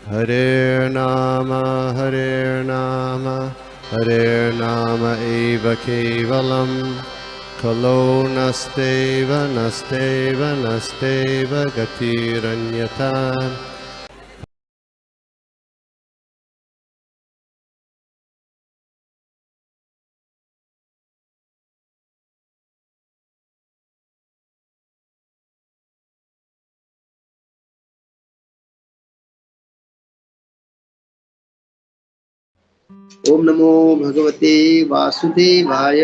Hare Nama, Hare Nama eva kevalam, Kalo nasteva, nasteva, nasteva gatiranyata. ओम नमो भगवते वासुदेवाय।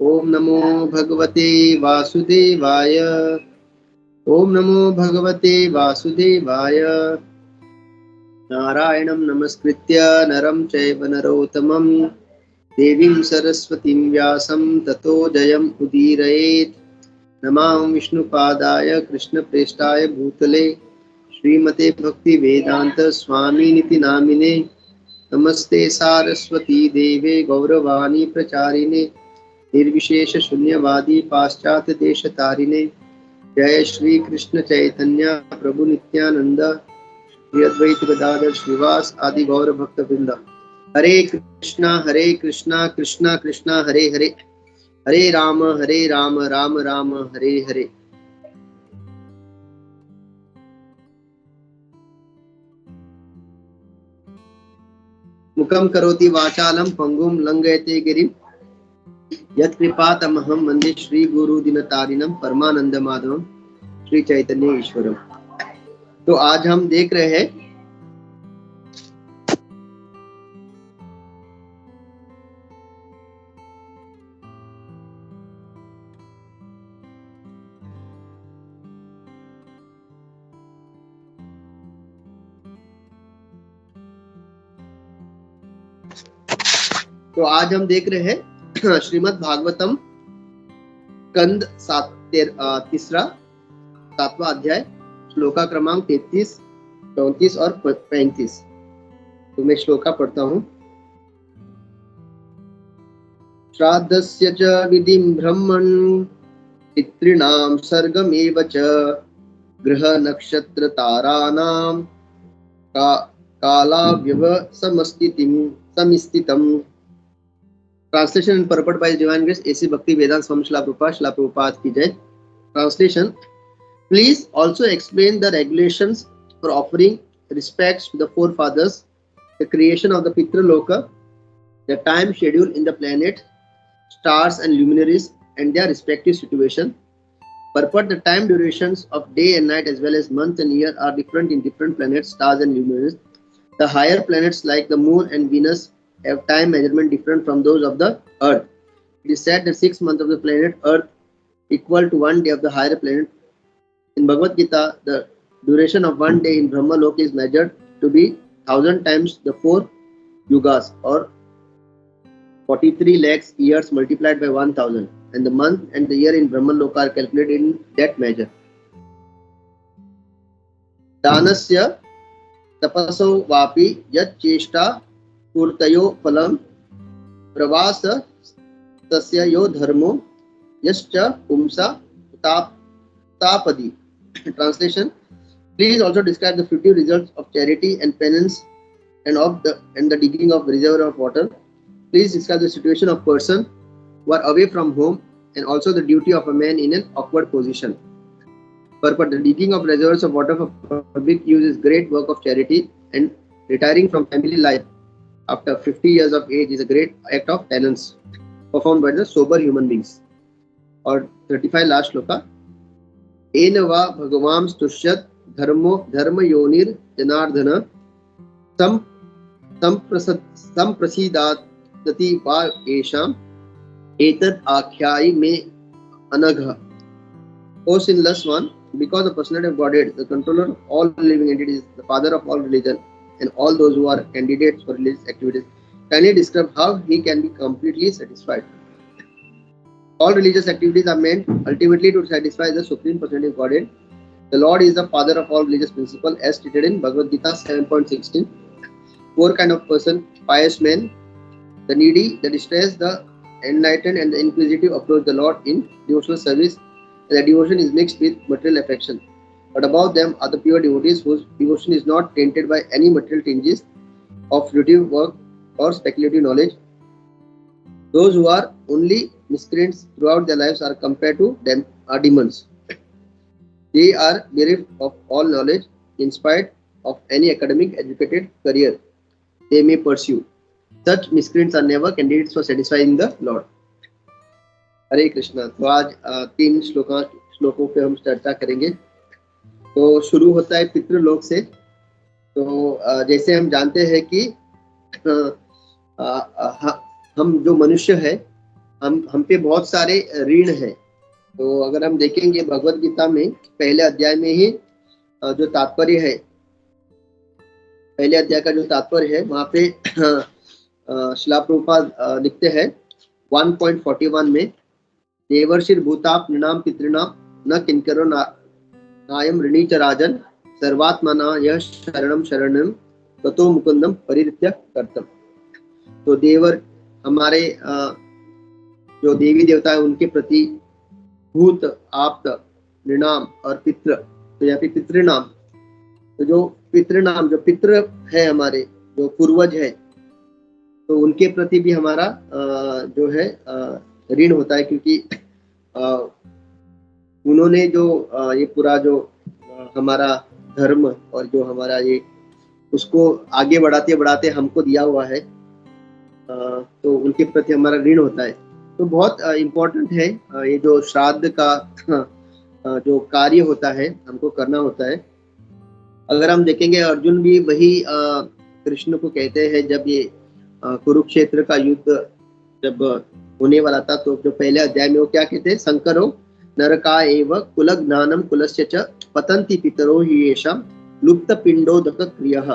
ओम नमो भगवते वासुदेवाय। ओम नमो भगवते वासुदेवाय। नारायणं नमस्कृत्य नरं चैव नरोत्तमं देवीं सरस्वतीं व्यासं ततो जयम् उदीरयेत्। नमां विष्णुपादाय कृष्णप्रेष्ठाय भूतले श्रीमते भक्तिवेदान्त स्वामिनिति नामिने। नमस्ते सारस्वती देवे गौरवाणी प्रचारिणे निर्विशेष शून्यवादी पाश्चात्य देश तारिणे। जय श्री कृष्ण चैतन्य प्रभु नित्यानंद श्री अद्वैत गदाधर श्रीवास आदि गौर भक्त वृंद। हरे कृष्णा कृष्णा कृष्णा हरे हरे, हरे राम राम राम हरे हरे। मुखं करोति वाचालं पंगुं लंघयते गिरिं यत्कृपातमहं वन्दे श्री गुरु दिनतारिणं परमानंद माधवम श्री चैतन्य ईश्वरम। तो आज हम देख रहे हैं श्रीमद् भागवतम कंद तीसरा 7वां अध्याय श्लोका क्रमांक 33, 34 और 35। तो मैं श्लोका पढ़ता हूँ। श्राद्धस्य च विधिं ब्रह्मन् पितॄणां सर्गमेव च ग्रह नक्षत्र तारानां कालाव्यव समिस्थितम्। Translation and purport by Divine Grace A.C. Bhakti Vedanta Swami Srila Prabhupada ki jai. Translation: Please also explain the regulations for offering respects to the forefathers, the creation of the Pitraloka, the time schedule in the planet, stars and luminaries and their respective situation. Purport: the time durations of day and night as well as month and year are different in different planets, stars and luminaries. The higher planets like the moon and Venus have time measurement different from those of the earth. It is said that 6 months of the planet earth equal to 1 day of the higher planet. In Bhagavad Gita, the duration of 1 day in Brahma Loka is measured to be 1000 times the 4 yugas or 43 lakhs years multiplied by 1000, and the month and the year in Brahma Loka are calculated in that measure. Danasya tapaso vapi yat cheshta पूर्तयो फलम प्रवास तस्य यो धर्मो यश्च पुंसा तापदी. Translation: Please also describe the fruitive results of charity and penance and the digging of reservoir of water. Please describe the situation of person who are away from home and also the duty of a man in an awkward position. Purport: the digging of reservoirs of water for public use is great work of charity, and retiring from family life after 50 years of age is a great act of penance performed by the sober human beings. Or 35 last shloka. Ena va bhagavam stushyat dharma yonir janardhana samprasidati va esham etat akhyai me anagha. O sinless one, because the personality of Godhead, the controller of all living entities, the father of all religion, and all those who are candidates for religious activities, kindly describe how he can be completely satisfied. All religious activities are meant ultimately to satisfy the Supreme Personality of Godhead. The Lord is the father of all religious principles as stated in Bhagavad Gita 7.16. 4 kind of person: pious men, the needy, the distressed, the enlightened, and the inquisitive approach the Lord in devotional service. The devotion is mixed with material affection. But above them are the pure devotees whose devotion is not tainted by any material tinges of fruitive work or speculative knowledge. Those who are only miscreants throughout their lives are compared to them are demons. They are bereft of all knowledge in spite of any academic educated career they may pursue. Such miscreants are never candidates for satisfying the Lord. हरे कृष्णा। तो आज 3 श्लोकों पे हम चर्चा करेंगे। तो शुरू होता है पितृलोक से। तो जैसे हम जानते हैं कि हम जो मनुष्य है, हम पे बहुत सारे ऋण है। तो अगर हम देखेंगे भगवत गीता में पहले अध्याय में ही जो तात्पर्य है, पहले अध्याय का जो तात्पर्य है वहां पे श्रील प्रभुपाद लिखते हैं 1.41 में, देवर्षिर भूताप नृणाम पितृणाम न किंकरो नायम ऋणी च राजन सर्वात्मना यह शरणम शरणम ततो मुकुंदम परिरित्य कर्तम। तो देवर हमारे जो देवी देवता है उनके प्रति, भूत आप्त नृणाम और पितृ, तो यहाँ पे पितृनाम, तो जो पितृनाम जो पितृ है हमारे जो पूर्वज है, तो उनके प्रति भी हमारा जो है ऋण होता है, क्योंकि उन्होंने जो ये पूरा जो हमारा धर्म और जो हमारा ये उसको आगे बढ़ाते बढ़ाते हमको दिया हुआ है, तो उनके प्रति हमारा ऋण होता है। तो बहुत इम्पोर्टेंट है ये जो श्राद्ध का जो कार्य होता है हमको करना होता है। अगर हम देखेंगे अर्जुन भी वही कृष्ण को कहते हैं, जब ये कुरुक्षेत्र का युद्ध जब होने वाला था, तो जो पहले अध्याय में वो क्या कहते हैं, संकरो नरका एव कुलज्ञानम कुलस्य च पतंति पितरो हि येषाम लुप्त पिंडोदक क्रियः।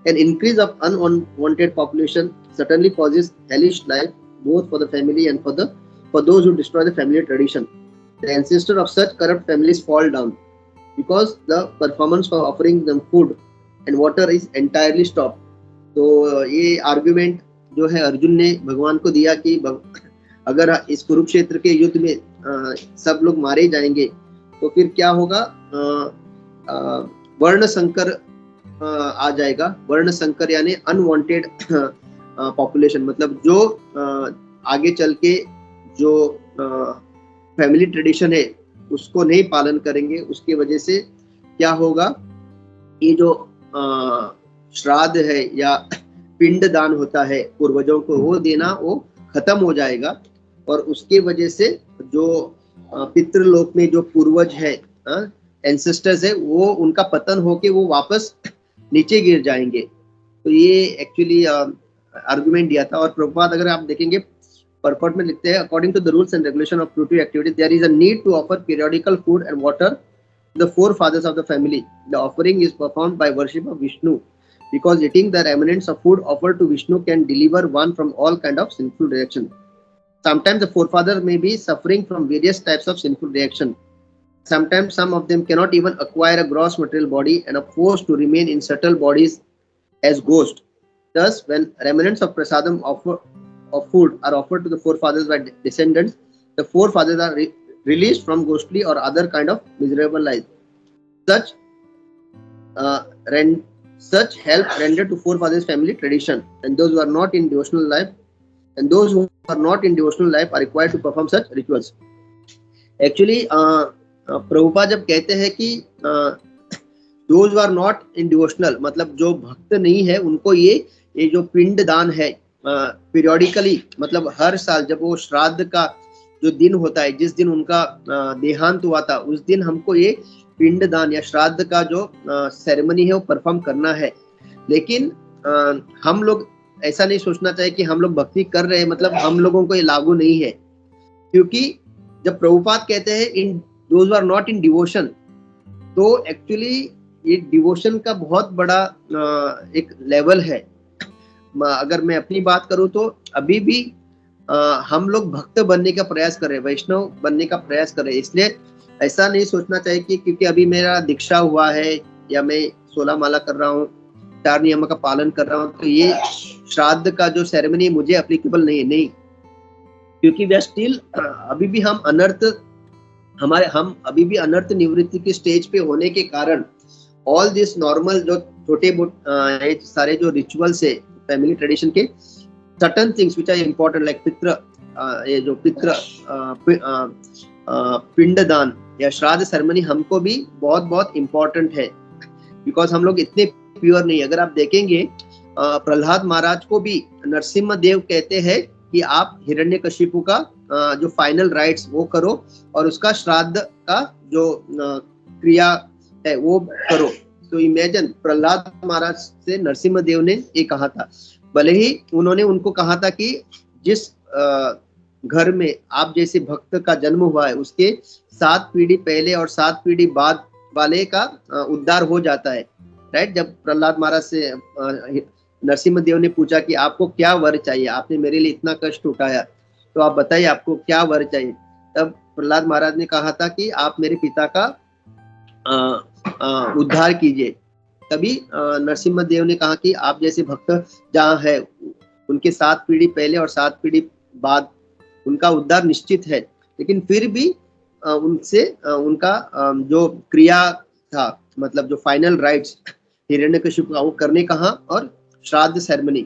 An increase of unwanted population certainly causes hellish life both for the family and for those who destroy the family tradition. The ancestors of such corrupt families fall down because the performance for offering them food and water is entirely stopped. तो ये argument जो है अर्जुन ने भगवान को दिया कि अगर इस कुरुक्षेत्र के युद्ध में सब लोग मारे जाएंगे तो फिर क्या होगा, वर्ण संकर आ जाएगा। वर्ण संकर यानी अनवांटेड पॉपुलेशन, मतलब जो आगे चल के जो फैमिली ट्रेडिशन है उसको नहीं पालन करेंगे, उसकी वजह से क्या होगा, ये जो श्राद्ध है या पिंड दान होता है पूर्वजों को वो देना वो खत्म हो जाएगा, और उसके वजह से जो पितृलोक में जो पूर्वज है, एंसेस्टर्स है, वो उनका पतन होके वो वापस नीचे गिर जाएंगे। तो ये एक्चुअली आर्गुमेंट दिया था। और प्रभुपाद अगर आप देखेंगे परपट में लिखते हैं, according to the rules and regulation of fruitive activities there is a need to offer periodical food and water to the forefathers of the family. The offering is performed by worship of Vishnu because eating the remnants of food offered to Vishnu can deliver one from all kind of sinful reaction. Sometimes the forefathers may be suffering from various types of sinful reaction. Sometimes some of them cannot even acquire a gross material body and are forced to remain in subtle bodies as ghosts. Thus, when remnants of prasadam of food are offered to the forefathers by descendants, the forefathers are released from ghostly or other kind of miserable life. Such help rendered to forefathers family tradition, and those who are not in devotional life are required to perform such rituals. Actually, Prabhupada जब कहते हैं कि those who are not in devotional, मतलब जो भक्त नहीं है उनको ये जो पिंड दान है पीरियोडिकली, मतलब हर साल जब वो श्राद्ध का जो दिन होता है, जिस दिन उनका देहांत हुआ था, उस दिन हमको ये पिंड दान या श्राद्ध का जो सेरेमनी है वो परफॉर्म करना है। लेकिन हम लोग ऐसा नहीं सोचना चाहिए कि हम लोग भक्ति कर रहे हैं मतलब हम लोगों को ये लागू नहीं है, क्योंकि जब प्रभुपाद कहते हैं इन those who are not in devotion, तो एक्चुअली ये डिवोशन का बहुत बड़ा एक लेवल है। अगर मैं अपनी बात करूं तो अभी भी हम लोग भक्त बनने का प्रयास कर रहे हैं, वैष्णव बनने का प्रयास कर रहे हैं। इसलिए ऐसा नहीं सोचना चाहिए कि क्योंकि अभी मेरा दीक्षा हुआ है या मैं 16 माला कर रहा हूँ, 4 नियमों का पालन कर रहा हूँ, तो ये श्राद्ध का जो सेरेमनी मुझे एप्लीकेबल नहीं, क्योंकि वे स्टिल अभी भी हम अनर्थ हम अभी भी अनर्थ निवृत्ति के स्टेज पे होने के कारण ऑल दिस नॉर्मल जो छोटे सारे जो रिचुअल्स है फैमिली ट्रेडिशन के, certain things which are important like पितृ, ये जो पितृ पिंडदान या श्राद्ध सेरेमनी हमको भी बहुत बहुत इम्पोर्टेंट है, बिकॉज हम लोग इतने प्योर नहीं। अगर आप देखेंगे प्रहलाद महाराज को भी नरसिम्हा देव कहते हैं कि आप हिरण्यकशिपु का जो फाइनल राइट्स वो करो और उसका श्राद्ध का जो क्रिया है वो करो। तो इमेजिन प्रहलाद महाराज से नरसिम्हा देव ने ये कहा था, भले ही उन्होंने उनको कहा था कि जिस घर में आप जैसे भक्त का जन्म हुआ है उसके 7 पीढ़ी पहले और 7 पीढ़ी बाद वाले का उद्धार हो जाता है, राइट। जब प्रहलाद महाराज से नरसिम्हा देव ने पूछा कि आपको क्या वर चाहिए, आपने मेरे लिए इतना कष्ट उठाया, तो आप बताइए आपको क्या वर चाहिए। तब प्रहलाद महाराज ने कहा था कि आप मेरे पिता का उद्धार कीजिए। तभी नरसिम्हा देव ने कहा कि आप जैसे भक्त जहाँ है उनके 7 पीढ़ी पहले और 7 पीढ़ी बाद उनका उद्धार निश्चित है, लेकिन फिर भी उनसे उनका जो क्रिया था, मतलब जो फाइनल राइट्स हिरण्यकशिपु का वो करने कहा और श्राद्ध सेरेमनी।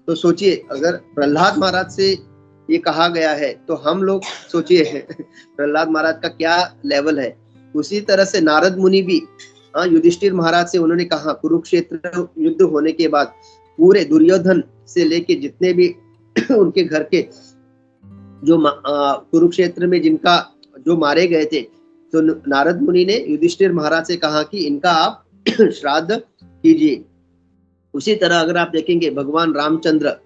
तो सोचिए अगर प्रहलाद महाराज से ये कहा गया है तो हम लोग सोचिए प्रहलाद महाराज का क्या लेवल है। उसी तरह से नारद मुनि भी युधिष्ठिर महाराज से उन्होंने कहा, कुरुक्षेत्र युद्ध होने के बाद पूरे दुर्योधन से लेके जितने भी उनके घर के जो कुरुक्षेत्र में जिनका जो मारे गए थे, तो नारद मुनि ने युधिष्ठिर महाराज से कहा कि इनका आप श्राद्ध कीजिए। उसी तरह अगर आप देखेंगे भगवान रामचंद्र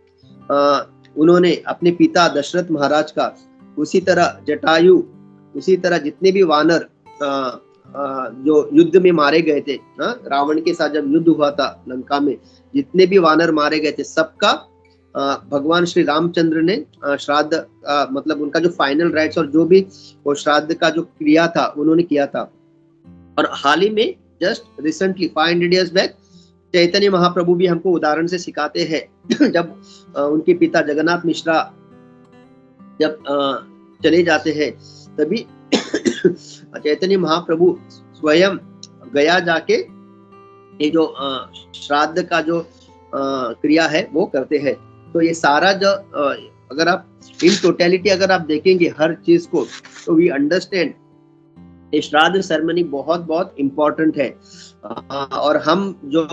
उन्होंने अपने पिता दशरथ महाराज का, उसी तरह जटायु, उसी तरह जितने भी वानर जो युद्ध में मारे गए थे, रावण के साथ जब युद्ध हुआ था लंका में, जितने भी वानर मारे गए थे सबका भगवान श्री रामचंद्र ने श्राद्ध मतलब उनका जो फाइनल राइट्स और जो भी वो श्राद्ध का जो क्रिया था उन्होंने किया था। और हाल ही में just recently 500 years back Chaitanya Mahaprabhu भी हमको उदाहरण से सिखाते हैं जब उनके पिता जगन्नाथ मिश्रा जब चले जाते हैं तभी चैतन्य महाप्रभु स्वयं गया जाके ये जो श्राद्ध का जो क्रिया है वो करते हैं। तो ये सारा जो अगर आप इन टोटलिटी अगर आप देखेंगे हर चीज को, तो वी अंडरस्टैंड ये श्राद्ध सेरेमनी बहुत बहुत इम्पोर्टेंट है। और हम जो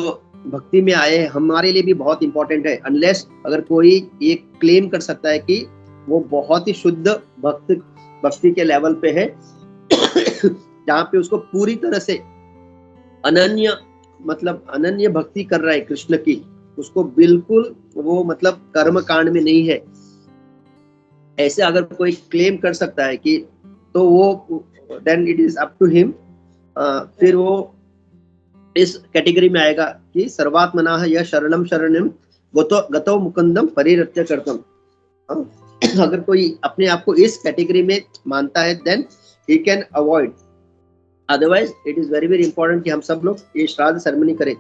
भक्ति में आए हैं हमारे लिए भी बहुत इम्पोर्टेंट है। अनलेस अगर कोई ये क्लेम कर सकता है कि वो बहुत ही शुद्ध भक्ति के लेवल पे है जहाँ पे उसको पूरी तरह से अनन्य भक्ति कर रहा है कृष्ण की, उसको बिल्कुल वो मतलब कर्म कांड में नहीं है, ऐसे अगर कोई क्लेम कर सकता है कि तो वो then it is up to him. फिर वो इस कैटेगरी में आएगा कि सर्वात्मना या शरणम शरणम गतो मुकुंदम परिरत्य करतम। अगर कोई अपने आप को इस कैटेगरी में मानता है then he can avoid, otherwise it is very very important कि हम सब लोग ये श्राद्ध सेरेमनी करें।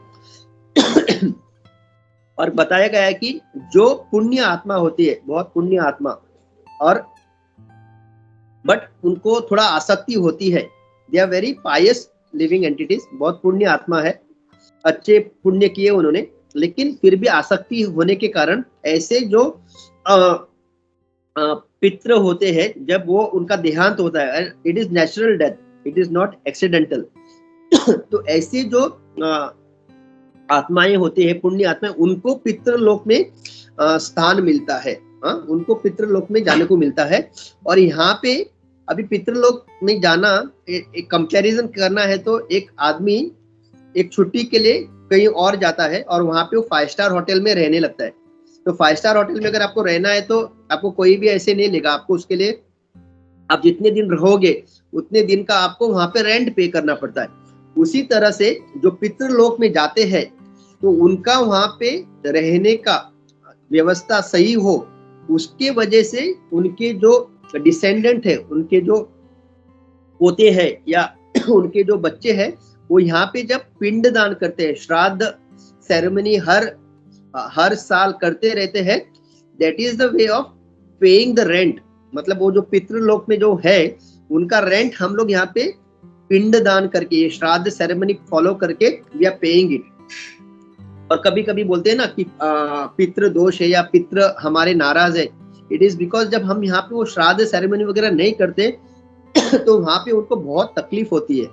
और बताया गया है कि जो पुण्य आत्मा होती है, बहुत पुण्य आत्मा, और बट उनको थोड़ा आसक्ति होती है, they are very pious living entities, बहुत पुण्य आत्मा है, अच्छे पुण्य किए उन्होंने, लेकिन फिर भी आसक्ति होने के कारण ऐसे जो पितृ होते हैं जब वो उनका देहांत होता है, it is natural death, it is not accidental. तो ऐसे जो आत्माएं होती है, पुण्य आत्माएं, उनको पितृलोक में स्थान मिलता है, उनको पितृलोक में जाने को मिलता है। और यहाँ पे अभी पितृलोक में जाना एक कंपैरिजन करना है तो एक आदमी एक छुट्टी के लिए कहीं और जाता है और वहां पे वो 5 स्टार होटल में रहने लगता है। तो 5 स्टार होटल में अगर आपको रहना है तो आपको कोई भी ऐसे नहीं लेगा, आपको उसके लिए आप जितने दिन रहोगे उतने दिन का आपको वहां पे रेंट पे करना पड़ता है। उसी तरह से जो पितृलोक में जाते हैं तो उनका वहां पे रहने का व्यवस्था सही हो, उसके वजह से उनके जो डिसेंडेंट है, उनके जो पोते हैं या उनके जो बच्चे हैं, वो यहाँ पे जब पिंड दान करते हैं, श्राद्ध सेरेमनी हर साल करते रहते हैं, that is the way of paying the rent. मतलब वो जो पितृलोक में जो है उनका रेंट हम लोग यहाँ पे पिंड दान करके, ये श्राद्ध सेरेमनी फॉलो करके वी आर पेइंग इट। और कभी कभी बोलते हैं ना कि पितृ दोष है या पितृ हमारे नाराज है, इट इज बिकॉज जब हम यहाँ पे वो श्राद्ध सेरेमनी वगैरह नहीं करते तो वहां पे उनको बहुत तकलीफ होती है।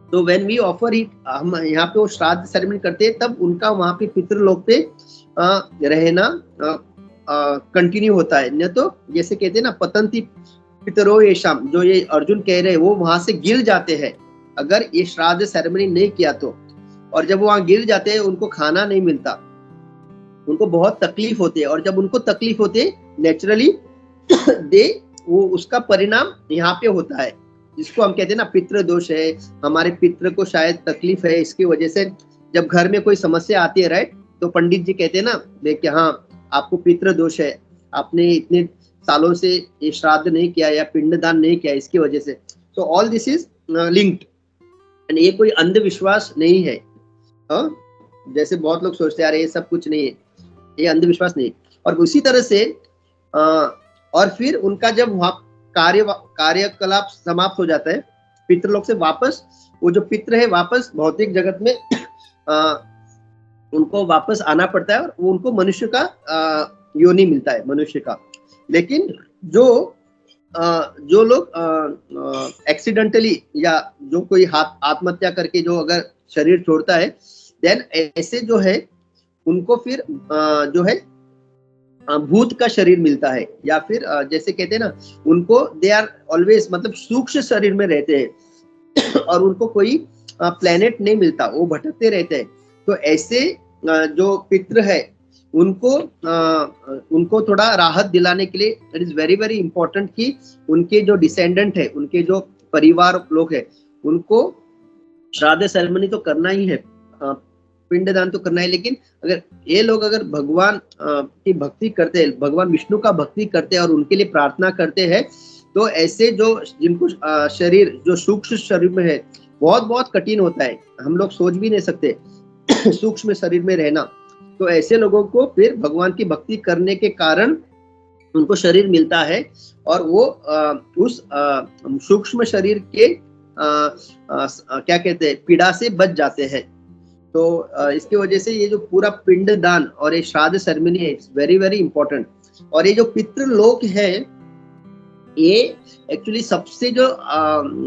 तो व्हेन वी ऑफर इट, हम यहाँ पे वो श्राद्ध सेरेमनी करते हैं, तब उनका वहां पे पितृलोक पे रहना कंटिन्यू होता है। न तो जैसे कहते हैं ना पतंती पितरो ये शाम, जो ये अर्जुन कह रहे हैं, वो वहां से गिर जाते हैं अगर ये श्राद्ध सेरेमनी नहीं किया तो। और जब वहां गिर जाते हैं उनको खाना नहीं मिलता, उनको बहुत तकलीफ होती है। और जब उनको तकलीफ होती है नेचुरली दे वो उसका परिणाम यहाँ पे होता है, जिसको हम कहते हैं ना पितृ दोष है, हमारे पितृ को शायद तकलीफ है, इसकी वजह से जब घर में कोई समस्या आती है, राइट, तो पंडित जी कहते हैं ना देखिए हाँ आपको पितृ दोष है, आपने इतने सालों से ये श्राद्ध नहीं किया या पिंडदान नहीं किया, इसकी वजह से। तो all this is linked and ये कोई अंधविश्वास नहीं है। जैसे बहुत लोग सोचते हैं अरे ये सब कुछ नहीं है, ये अंधविश्वास नहीं। और उसी तरह से और फिर उनका जब वहां कार्यकलाप समाप्त हो जाता है पितृलोक से, वापस वो जो पितृ है वापस भौतिक जगत में उनको वापस आना पड़ता है और वो उनको मनुष्य का योनि मिलता है, मनुष्य का। लेकिन जो लोग एक्सीडेंटली या जो कोई आत्महत्या करके जो अगर शरीर छोड़ता है, देन ऐसे जो है उनको फिर जो है भूत का शरीर मिलता है, या फिर जैसे कहते हैं ना उनको दे आर ऑलवेज, मतलब सूक्ष्म शरीर में रहते हैं और उनको कोई प्लेनेट नहीं मिलता, वो भटकते रहते हैं। तो ऐसे जो पितृ है उनको थोड़ा राहत दिलाने के लिए it is very very important कि उनके जो डिसेंडेंट है, उनके जो परिवार लोग है, उनको श्राद्ध सेरेमनी तो करना ही है, पिंडदान तो करना है। लेकिन अगर ये लोग अगर भगवान की भक्ति करते हैं, भगवान विष्णु का भक्ति करते हैं और उनके लिए प्रार्थना करते हैं, तो ऐसे जो जिनको शरीर जो सूक्ष्म शरीर में है बहुत बहुत कठिन होता है, हम लोग सोच भी नहीं सकते सूक्ष्म शरीर में रहना। तो ऐसे लोगों को फिर भगवान की भक्ति करने के कारण उनको शरीर मिलता है और वो उस सूक्ष्म शरीर के क्या कहते हैं पीड़ा से बच जाते हैं। तो इसकी वजह से ये जो पूरा पिंड दान और ये श्राद्ध सेरेमनी है, इट्स वेरी वेरी इंपॉर्टेंट। और ये जो पितृलोक है ये एक्चुअली सबसे जो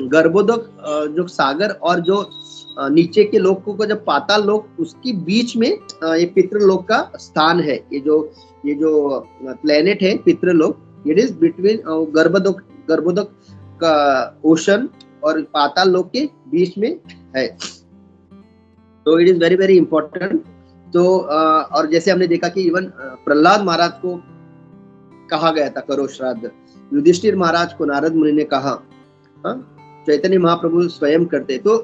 गर्भोदक जो सागर और जो नीचे के लोगों को जब पाताल लोक, उसके बीच में ये पितृलोक का स्थान है। ये जो प्लेनेट है पितृलोक, इट इज बिटवीन गर्भोदक का ओशन और पाताल लोक के बीच में है। तो it is very very important. तो और जैसे हमने देखा कि इवन प्रहलाद महाराज को कहा गया था करो श्राद्ध, युधिष्ठिर महाराज को नारद मुनि ने कहा, चैतन्य महाप्रभु स्वयं करते। तो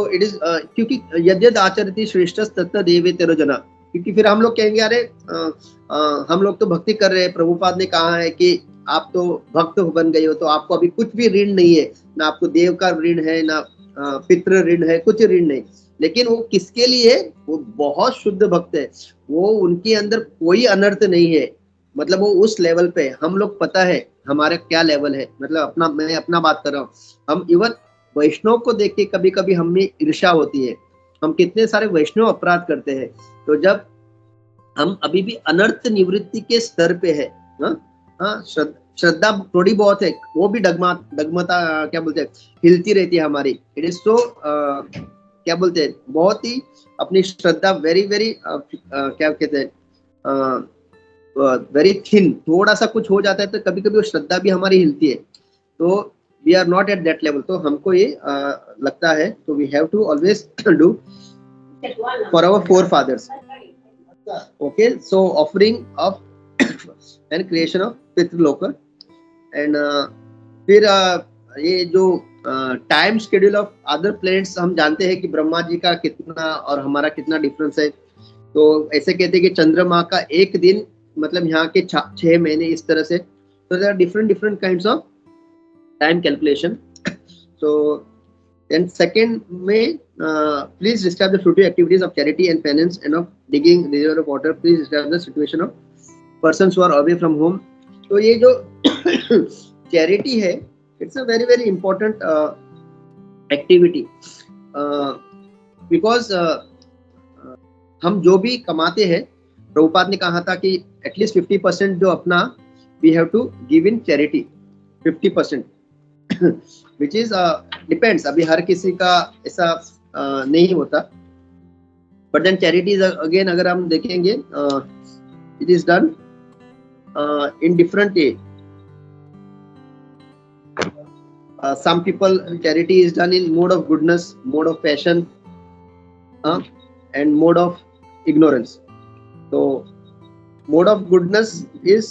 इट इज क्योंकि यद्यद आचरति श्रेष्ठ तत्त देवे तेरो जना, क्योंकि फिर हम लोग कहेंगे अरे हम लोग तो भक्ति कर रहे हैं, प्रभुपाद ने कहा है कि आप तो भक्त बन गए हो तो आपको अभी कुछ भी ऋण नहीं है, ना आपको देव का ऋण है ना पितृ ऋण है, कुछ ऋण नहीं। लेकिन वो किसके लिए? वो बहुत शुद्ध भक्त है, वो उनके अंदर कोई अनर्थ नहीं है, मतलब वो उस लेवल पे। हम लोग पता है हमारा क्या लेवल है, मतलब मैं अपना बात कर रहा हूँ। हम इवन वैष्णव को देख के कभी कभी हमें ईर्ष्या होती है, हम कितने सारे वैष्णव अपराध करते हैं। तो जब हम अभी भी अनर्थ निवृत्ति के स्तर पे है, श्रद्धा थोड़ी बहुत है, वो भी डगमता क्या बोलते हैं हिलती रहती है हमारी। इट इज सो क्या बोलते हैं बहुत ही अपनी श्रद्धा वेरी वेरी क्या कहते हैं वेरी थिन, थोड़ा सा कुछ हो जाता है तो कभी कभी वो श्रद्धा भी हमारी हिलती है। तो we are not at that level. तो हमको ये लगता है तो we have to always do for our forefathers. Okay, so offering of and creation of Pitriloka and फिर ये जो time schedule of other planets, हम जानते हैं कि ब्रह्मा जी का कितना और हमारा कितना डिफरेंस है। तो ऐसे कहते हैं कि चंद्रमा का एक दिन मतलब यहाँ के 6 महीने, इस तरह से। तो there are different kinds of time calculation. So and second में please describe the fruitive activities of charity and penance and of digging river of water. Please describe the situation of persons who are away from home. तो ये जो charity है It's a very very important activity because हम जो भी कमाते हैं, प्रभुपाद ने कहा था कि एटलीस्ट 50% जो अपना we have to give in charity, 50%, which is depends, अभी हर किसी का ऐसा नहीं होता, बट देन चैरिटी अगेन अगर हम देखेंगे it is done in different way. Some people charity is done in mode of goodness, mode of passion, and mode of ignorance. So mode of goodness is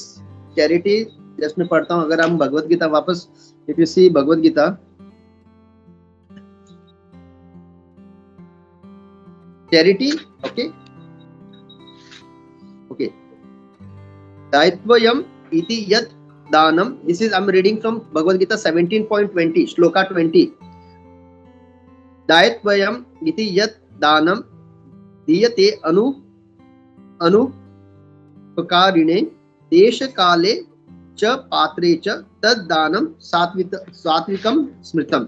charity. जिसमें पढ़ता हूँ, अगर हम भगवत गीता वापस, if you see Bhagavad Gita, charity, okay, दायित्वयम इति यत् दानम. This is I'm reading from Bhagavad Gita 17.20, Shloka 20. दायित्वयम इति यत् दानम दीयते अनुपकारिणे देश काले च पात्रे च तद दानम सात्विकम स्मृतम.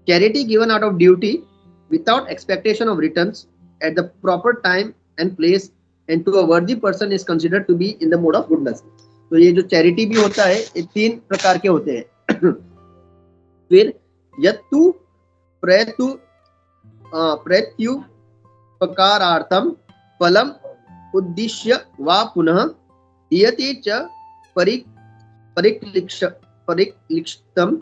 Charity given out of duty without expectation of returns at the proper time and place and to a worthy person is considered to be in the mode of goodness. तो ये जो चैरिटी भी होता है, ये 3 प्रकार के होते हैं. फिर यत्तु प्रत्युपकारार्थम फलम उद्दिश्य वा पुनः दीयते च परिक्लिष्टम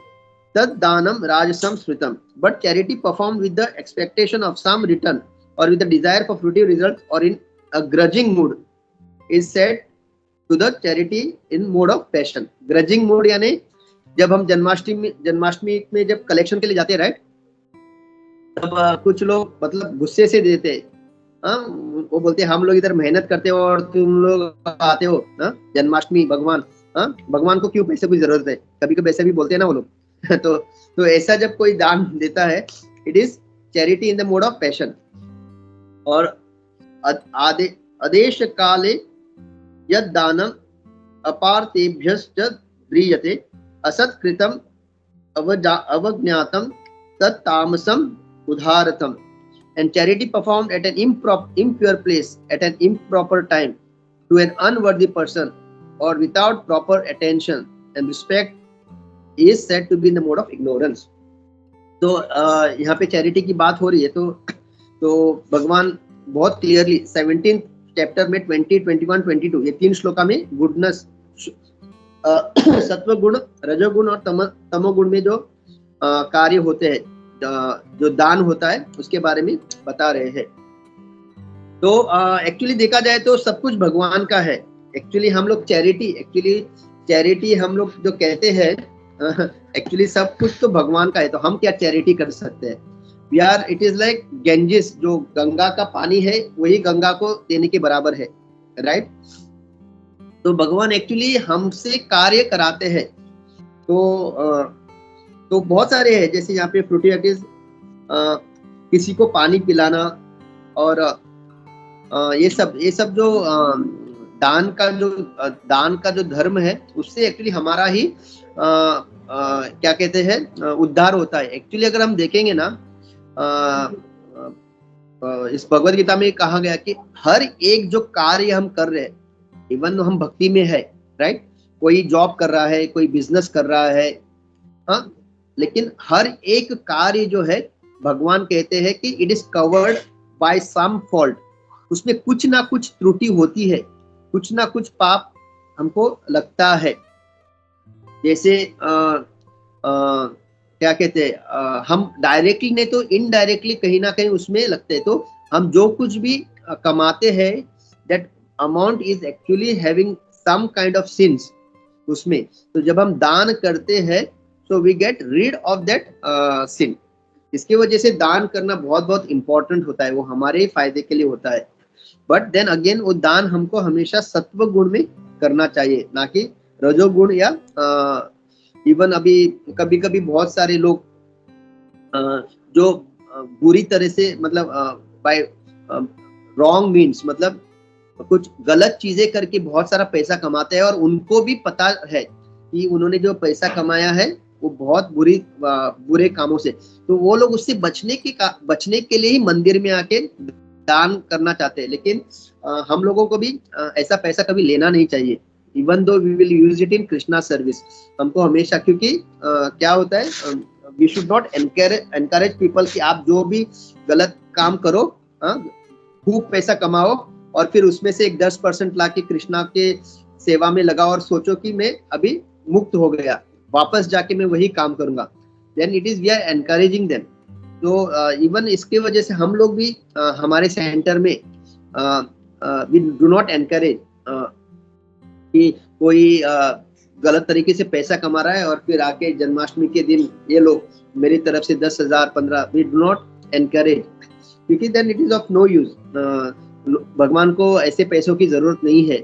तद दानम राजसम स्मृतम. But charity perform with the expectation of some return or with the desire for fruitive result or in a grudging mood is said to the charity in mode of passion. Grudging mood यानी जब हम जन्माष्टमी में जब collection के लिए जाते हैं, right, तब कुछ लोग मतलब गुस्से से देते हैं. वो बोलते हैं हम लोग इधर मेहनत करते हो और तुम लोग आते हो जन्माष्टमी. भगवान को क्यों पैसे की जरूरत है, कभी कभी ऐसा भी बोलते हैं ना वो लोग. तो ऐसा जब कोई दान देता है, it is charity in the mode of passion. और आदेश काले यद दानम अपार्थेभ्यश्च द्रियते असत्कृतम अवज्ञातम तत् तामसम उदारतम. And charity performed at an impure place at an improper time to an unworthy person or without proper attention and respect is said to be in the mode of ignorance. तो यहाँ पे charity की बात हो रही है, तो भगवान बहुत क्लियरली 17th चैप्टर में 20, 21, 22 ये 3 श्लोका में गुडनेस, सत्व गुण, रजोगुण और तमोगुण में जो कार्य होते हैं, जो दान होता है, उसके बारे में बता रहे हैं. तो एक्चुअली देखा जाए तो सब कुछ भगवान का है. एक्चुअली हम लोग चैरिटी हम लोग जो कहते हैं, एक्चुअली सब कुछ तो भगवान का है. तो हम क्या चैरिटी कर सकते हैं यार? इट इज लाइक गेंजिस, जो गंगा का पानी है वही गंगा को देने के बराबर है, राइट. तो भगवान एक्चुअली हमसे कार्य कराते हैं. तो बहुत सारे हैं, जैसे यहाँ पे फ्रूटियाटिस, किसी को पानी पिलाना और ये सब जो दान का जो धर्म है, उससे एक्चुअली हमारा ही क्या कहते हैं उद्धार होता है. एक्चुअली अगर हम देखेंगे ना, इस भगवद गीता में कहा गया कि हर एक जो कार्य हम कर रहे हैं, इवन हम भक्ति में है, राइट, कोई जॉब कर रहा है, कोई बिजनेस कर रहा है, लेकिन हर एक कार्य जो है भगवान कहते हैं कि it is covered by some fault. उसमें कुछ ना कुछ त्रुटि होती है, कुछ ना कुछ पाप हमको लगता है. जैसे क्या कहते हैं, हम डायरेक्टली नहीं तो इनडायरेक्टली कहीं ना कहीं उसमें लगते हैं. तो हम जो कुछ भी कमाते हैं, that amount is actually having some kind of sins उसमें. तो जब हम दान करते हैं, so we get rid of that sin. इसकी वजह से दान करना बहुत बहुत इंपॉर्टेंट होता है, वो हमारे ही फायदे के लिए होता है. बट देन अगेन वो दान हमको हमेशा सत्व गुण में करना चाहिए, ना कि रजोगुण या इवन अभी कभी कभी बहुत सारे लोग जो बुरी तरह से मतलब बाय रॉन्ग मीन्स, मतलब कुछ गलत चीजें करके बहुत सारा पैसा कमाते हैं और उनको भी पता है कि उन्होंने जो पैसा कमाया है वो बहुत बुरे कामों से, तो वो लोग उससे बचने के लिए ही मंदिर में आके दान करना चाहते हैं। लेकिन हम लोगों को भी ऐसा पैसा कभी लेना नहीं चाहिए, even though we will use it in Krishna service. हमको हमेशा, क्योंकि क्या होता है, we should not encourage people कि आप जो भी गलत काम करो, खूब पैसा कमाओ और फिर उसमें से एक 10% ला के कृष्णा के सेवा में लगाओ और सोचो कि मैं अभी मुक्त हो गया, वापस जाके मैं वही काम करूंगा, then it is we are encouraging them. तो इवन इसके वजह से हम लोग भी हमारे सेंटर में वी डू नॉट एनकरेज कि कोई गलत तरीके से पैसा कमा रहा है और फिर आके जन्माष्टमी के दिन ये लोग मेरी तरफ से 10,000 15, वी डू नॉट एनकरेज, क्योंकि then it is of no use. भगवान को ऐसे पैसों की जरूरत नहीं है।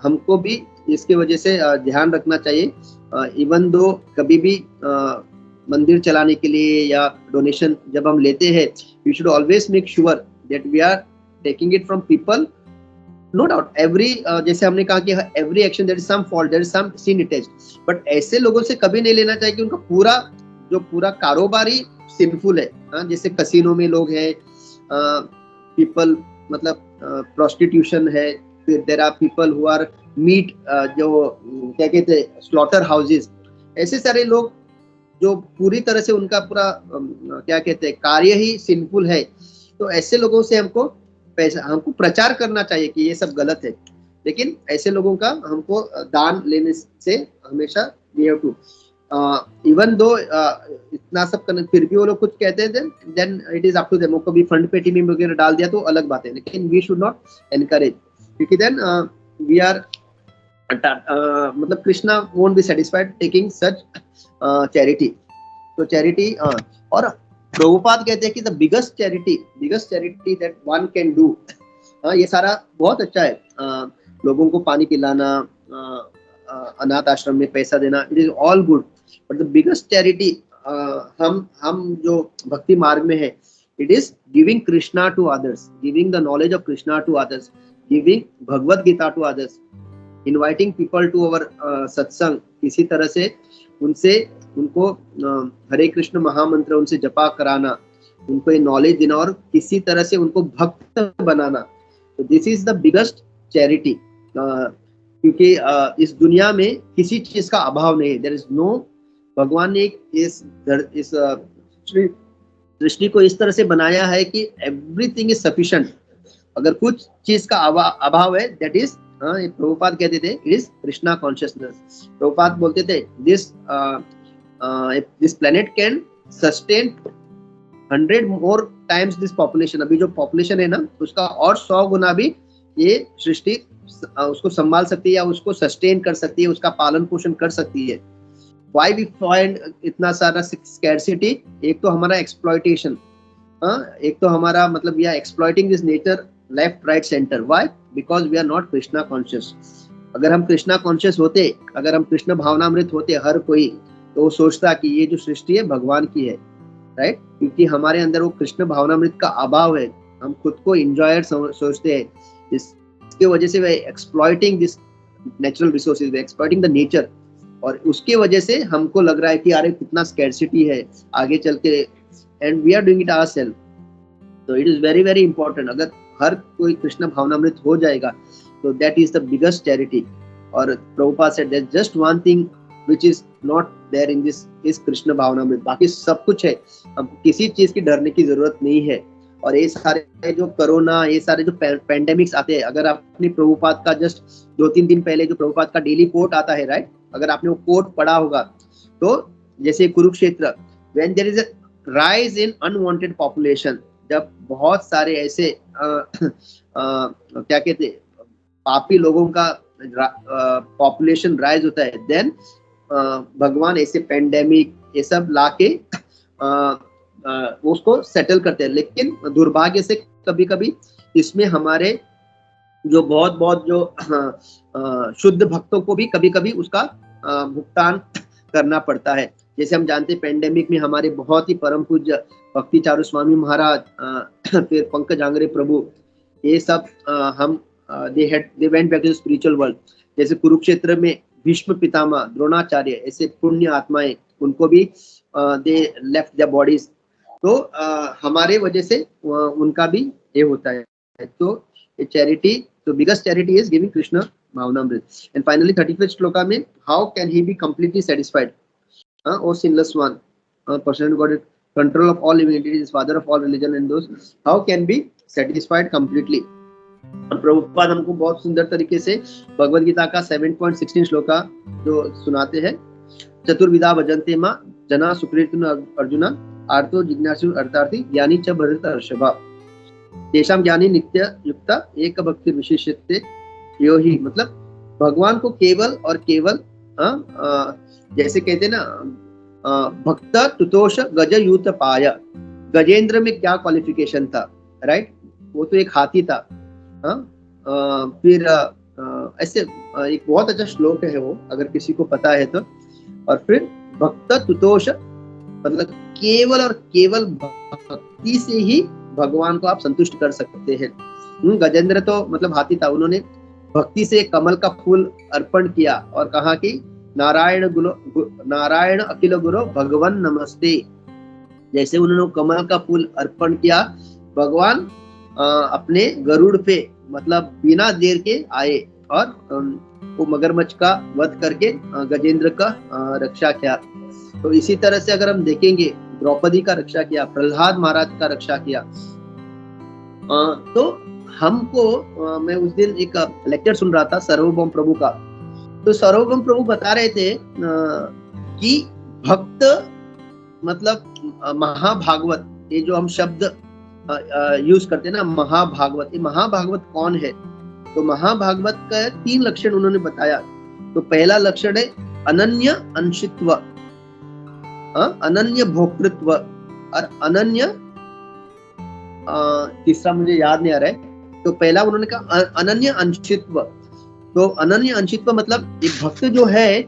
हमको भी इसके वजह से ध्यान रखना चाहिए। इवन दो कभी भी मंदिर चलाने के लिए या डोनेशन जब हम लेते हैं, we should always make sure that we are taking it from people. No doubt every, जैसे हमने कहा कि every action there is some fault, there is some sin attached, but ऐसे लोगों से कभी नहीं लेना चाहिए कि उनका पूरा कारोबार ही सिंफुल है। जैसे कसिनो में लोग हैं, पीपल मतलब प्रोस्टिट्यूशन है, फिर there are people who are meat, जो क्या कहते हैं स्लॉटर हाउसेस, ऐसे सारे लोग जो पूरी तरह से उनका पूरा क्या कहते हैं कार्य ही सिंफुल है। तो ऐसे लोगों से हमको प्रचार करना चाहिए कि ये सब गलत है, लेकिन ऐसे लोगों का हमको दान लेने से हमेशा we have to, even though इतना सब करने फिर भी वो लोग कुछ कहते हैं, then it is up to them. कभी फंड पेटी में वगैरह डाल दिया तो अलग बात है, लेकिन वी शुड नॉट एनकरेज, क्योंकि देन वी आर मतलब Krishna won't be satisfied taking such charity. तो चैरिटी, और प्रभुपाद कहते हैं कि the biggest charity that one can do, ये सारा बहुत अच्छा है, लोगों को पानी पिलाना, अनाथ आश्रम में पैसा देना, it is all good, but the biggest charity हम जो भक्ति मार्ग में है, it is giving Krishna to others, giving the knowledge of Krishna to others, giving Bhagavad Gita to others, inviting people to our satsang, किसी तरह से उनको हरे कृष्ण महामंत्र उनसे जपा कराना, उनको ये नॉलेज देना और किसी तरह से उनको भक्त बनाना। तो this is the biggest charity, क्योंकि इस दुनिया में किसी चीज का अभाव नहीं है, देयर इज नो, भगवान ने इस सृष्टि को इस तरह से बनाया है कि एवरीथिंग इज सफिशिएंट। अगर कुछ चीज का अभाव है, दैट इज, प्रभुपाद कहते थे, it is Krishna consciousness. Prabhupada बोलते थे this planet can sustain 100 more times this population. अभी जो पॉपुलेशन है ना, उसका और 100 गुना भी ये सृष्टि उसको संभाल सकती है या उसको सस्टेन कर सकती है, उसका पालन पोषण कर सकती है। Why we find इतना सारा scarcity? एक तो हमारा एक्सप्लॉइटेशन, एक तो हमारा मतलब we are exploiting this nature left right centre. Why? Because we are not Krishna conscious. अगर हम कृष्णा कॉन्शियस होते, अगर हम कृष्ण भावनामृत होते हर कोई, तो वो सोचता कि ये जो सृष्टि है भगवान की है, राइट? क्योंकि हमारे अंदर वो कृष्ण भावनामृत का अभाव है, हम खुद को इंजॉयर सोचते हैं, इसके वजह से we exploiting this natural resources, we exploiting the nature, और उसके वजह से हमको लग रहा है कि अरे कितना स्कैर्सिटी है आगे चल के, and we are doing it ourself. तो it is very very important, अगर हर कोई कृष्ण भावनामृत हो जाएगा तो that is the biggest charity. और Prabhupada said that just one thing which is not there in this is Krishna भावनामृत, बाकी सब कुछ है, हमको किसी चीज की डरने की जरूरत नहीं है। और ये सारे जो कोरोना, ये सारे जो पैंडेमिक्स आते हैं, अगर आपने प्रभुपाद का जस्ट 2-3 दिन पहले जो प्रभुपाद का डेली कोट आता है, राइट, अगर आपने वो कोट पढ़ा होगा, तो जैसे Kurukshetra, when there is a rise in unwanted population, जब बहुत सारे ऐसे क्या कहते हैं पापी लोगों का पॉपुलेशन राइज होता है, देन भगवान ऐसे पैंडेमिक ये सब लाके उसको सेटल करते हैं। लेकिन दुर्भाग्य से कभी कभी इसमें हमारे जो बहुत जो शुद्ध भक्तों को भी कभी कभी उसका भुगतान करना पड़ता है। जैसे हम जानते हैं पेंडेमिक में हमारे बहुत ही परम पूज्य भक्ति चारू स्वामी महाराज, फिर पंकज आंग्रे प्रभु, ये सब हम they went back to spiritual world. जैसे कुरुक्षेत्र में भीष्म पितामह, द्रोणाचार्य, ऐसे पुण्य आत्माएं, उनको भी दे लेफ्ट देयर बॉडीज। तो हमारे वजह से उनका भी ये होता है। तो ये चैरिटी, तो biggest charity is giving Krishna भावनामृत। एंड फाइनली 35th श्लोका में, how can he be completely satisfied, O sinless one, person got it, control of all living entities, father of all religion and those, how can be satisfied completely। Prabhupada हमको बहुत सुंदर तरीके से भगवद गीता का 7.16 श्लोका जो सुनाते हैं, चतुर्विधा भजन्ते मां जना सुकृतिन अर्जुना, आर्तो जिज्ञासु अर्थार्थी ज्ञानी च भरत हर्षभा, तेषां ज्ञानी नित्य युक्ता एक भक्ति विशेषते यो ही। मतलब भगवान को केवल और केवल जैसे कहते हैं ना, भक्त तुतोष गज यूत पाया। गजेंद्र में क्या क्वालिफिकेशन था, राइट? वो तो एक हाथी था। फिर ऐसे एक बहुत अच्छा श्लोक है वो, अगर किसी को पता है तो। और फिर भक्त तुतोष मतलब केवल और केवल भक्ति से ही भगवान को आप संतुष्ट कर सकते हैं। गजेंद्र तो मतलब हाथी था, उन्होंने भक्ति से कमल का फूल अर्पण किया और कहा कि नारायण अखिल गुरु भगवान नमस्ते। जैसे उन्होंने कमल का फूल अर्पण किया, भगवान अपने गरुड़ पे मतलब बिना देर के आए और वो मगरमच्छ का वध करके गजेंद्र का रक्षा किया। तो इसी तरह से अगर हम देखेंगे, द्रौपदी का रक्षा किया, प्रहलाद महाराज का रक्षा किया। तो हमको मैं उस दिन एक लेक्चर सुन रहा था सार्वभौम प्रभु का, तो सार्वभौम प्रभु बता रहे थे कि भक्त मतलब महाभागवत, ये जो हम शब्द यूज करते हैं ना महाभागवत, ये महाभागवत कौन है? तो महाभागवत का 3 लक्षण उन्होंने बताया। तो पहला लक्षण है अनन्य अंशित्व, अनन्य भोक्तृत्व और अनन्य, तीसरा मुझे याद नहीं आ रहा है। तो पहला उन्होंने कहा अनन्य अंशित्व। तो अनन्य अंशित्व मतलब एक भक्त जो है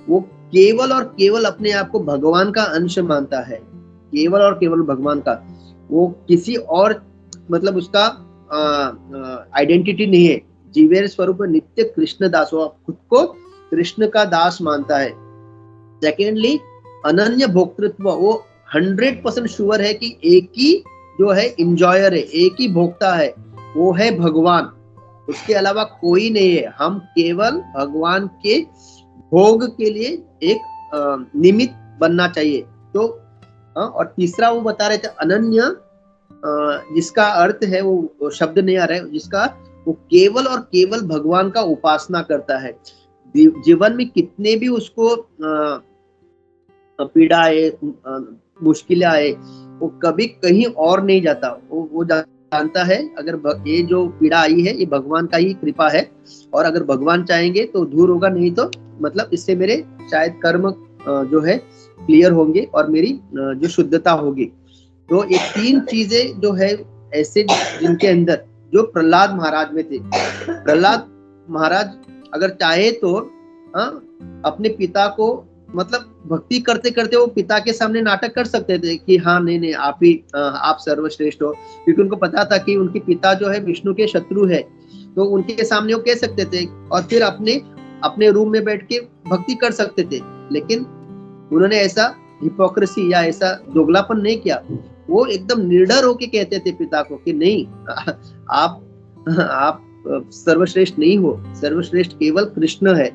वो केवल और केवल अपने आप को भगवान का अंश मानता है, केवल और केवल भगवान का, वो किसी और मतलब उसका आइडेंटिटी नहीं है। जीवेर स्वरूप नित्य कृष्ण दास, वो खुद को कृष्ण का दास मानता है। सेकेंडली अनन्य भोक्तृत्व, वो 100% श्योर है कि एक ही जो है इंजॉयर है, एक ही भोक्ता है, वो है भगवान, उसके अलावा कोई नहीं है। हम केवल भगवान के भोग के लिए एक निमित्त बनना चाहिए। तो और तीसरा वो बता रहे थे अनन्य, जिसका अर्थ है वो शब्द नहीं आ रहा है, जिसका वो केवल और केवल भगवान का उपासना करता है। जीवन में कितने भी उसको पीड़ा आए, मुश्किलें आए, वो कभी कहीं और नहीं जाता। वो जानता है अगर ये जो पीड़ा आई है ये भगवान का ही कृपा है, और अगर भगवान चाहेंगे तो दूर होगा, नहीं तो मतलब इससे मेरे शायद कर्म जो है क्लियर होंगे और मेरी जो शुद्धता होगी। तो ये 3 चीजें जो है ऐसे जिनके अंदर जो प्रहलाद महाराज में थे। प्रहलाद महाराज अगर चाहे तो अपने पिता को मतलब भक्ति करते करते वो पिता के सामने नाटक कर सकते थे कि हाँ नहीं आप ही आप सर्वश्रेष्ठ हो, क्योंकि उनको पता था कि उनके पिता जो है विष्णु के शत्रु है। तो उनके सामने वो कह सकते थे और फिर अपने रूम में बैठ के भक्ति कर सकते थे, लेकिन उन्होंने ऐसा हिपोक्रेसी या ऐसा दोगलापन नहीं किया। वो एकदम निडर होके कहते थे पिता को कि नहीं, आप सर्वश्रेष्ठ नहीं हो, सर्वश्रेष्ठ केवल कृष्ण है।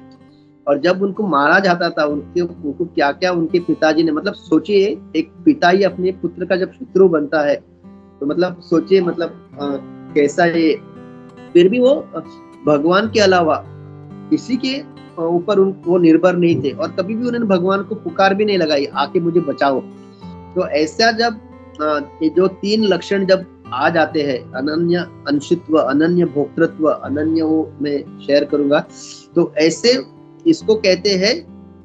और जब उनको मारा जाता था, उनको क्या क्या उनके पिताजी ने, मतलब सोचिए एक पिता ही अपने पुत्र का जब शत्रु बनता है तो मतलब सोचिए मतलब कैसा ये। फिर भी वो भगवान के अलावा किसी के ऊपर वो निर्भर नहीं थे और कभी भी उन्होंने भगवान को पुकार भी नहीं लगाई आके मुझे बचाओ। तो ऐसा जब ये जो 3 लक्षण जब आ जाते हैं, अनन्य अंशित्व, अनन्य भोक्तृत्व, अनन्य, वो मैं शेयर करूंगा। तो ऐसे इसको कहते हैं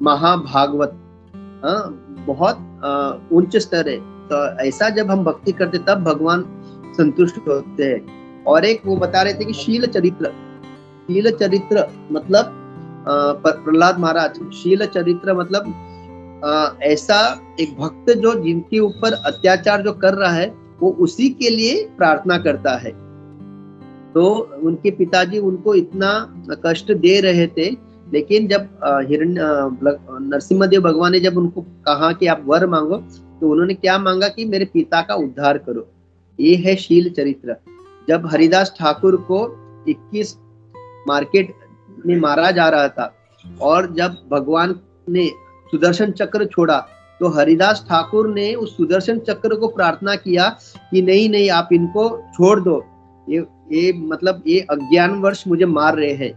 महाभागवत। बहुत उच्च स्तर है। तो ऐसा जब हम भक्ति करते तब भगवान संतुष्ट होते हैं। और एक वो बता रहे थे कि शील चरित्र मतलब प्रहलाद महाराज, शील चरित्र मतलब ऐसा एक भक्त जो जिनके ऊपर अत्याचार जो कर रहा है वो उसी के लिए प्रार्थना करता है। तो उनके पिताजी उनको इतना कष्ट दे रहे थे लेकिन जब नरसिम्हा देव भगवान ने जब उनको कहा कि आप वर मांगो, तो उन्होंने क्या मांगा कि मेरे पिता का उद्धार करो। ये है शील चरित्र। जब हरिदास ठाकुर को 21 मार्केट में मारा जा रहा था और जब भगवान ने सुदर्शन चक्र छोड़ा, तो हरिदास ठाकुर ने उस सुदर्शन चक्र को प्रार्थना किया कि नहीं नहीं, आप इनको छोड़ दो, ये मतलब ये अज्ञानवश मुझे मार रहे हैं।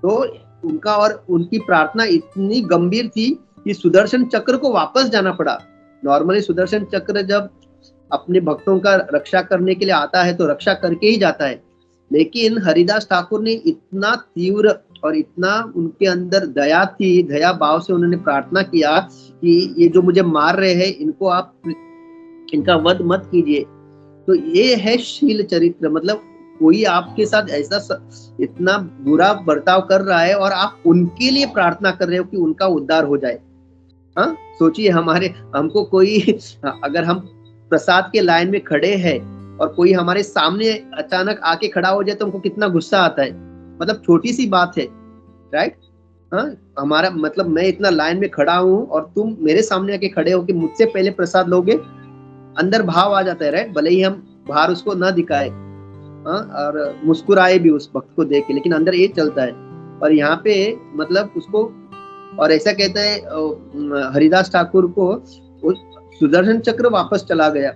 तो उनका और उनकी प्रार्थना इतनी गंभीर थी कि सुदर्शन चक्र को वापस जाना पड़ा। नॉर्मली सुदर्शन चक्र जब अपने भक्तों का रक्षा करने के लिए आता है तो रक्षा करके ही जाता है, लेकिन हरिदास ठाकुर ने इतना तीव्र और इतना उनके अंदर दया थी, दया भाव से उन्होंने प्रार्थना किया कि ये जो मुझे मार रहे हैं इनको आप, इनका वध मत कीजिए। तो ये है शील चरित्र। मतलब कोई आपके साथ ऐसा इतना बुरा बर्ताव कर रहा है और आप उनके लिए प्रार्थना कर रहे हो कि उनका उद्धार हो जाए। हाँ, सोचिए, हमको कोई, अगर हम प्रसाद के लाइन में खड़े हैं और कोई हमारे सामने अचानक आके खड़ा हो जाए तो हमको कितना गुस्सा आता है। मतलब छोटी सी बात है, राइट? हाँ, हमारा मतलब मैं इतना लाइन में खड़ा हूँ और तुम मेरे सामने आके खड़े हो कि मुझसे पहले प्रसाद लोगे, अंदर भाव आ जाता है, राइट? भले ही हम बाहर उसको ना दिखाए, हाँ, और मुस्कुराए भी उस भक्त को देख के, लेकिन अंदर ये चलता है। और यहाँ पे मतलब उसको, और ऐसा कहता है हरिदास ठाकुर को सुदर्शन चक्र वापस चला गया।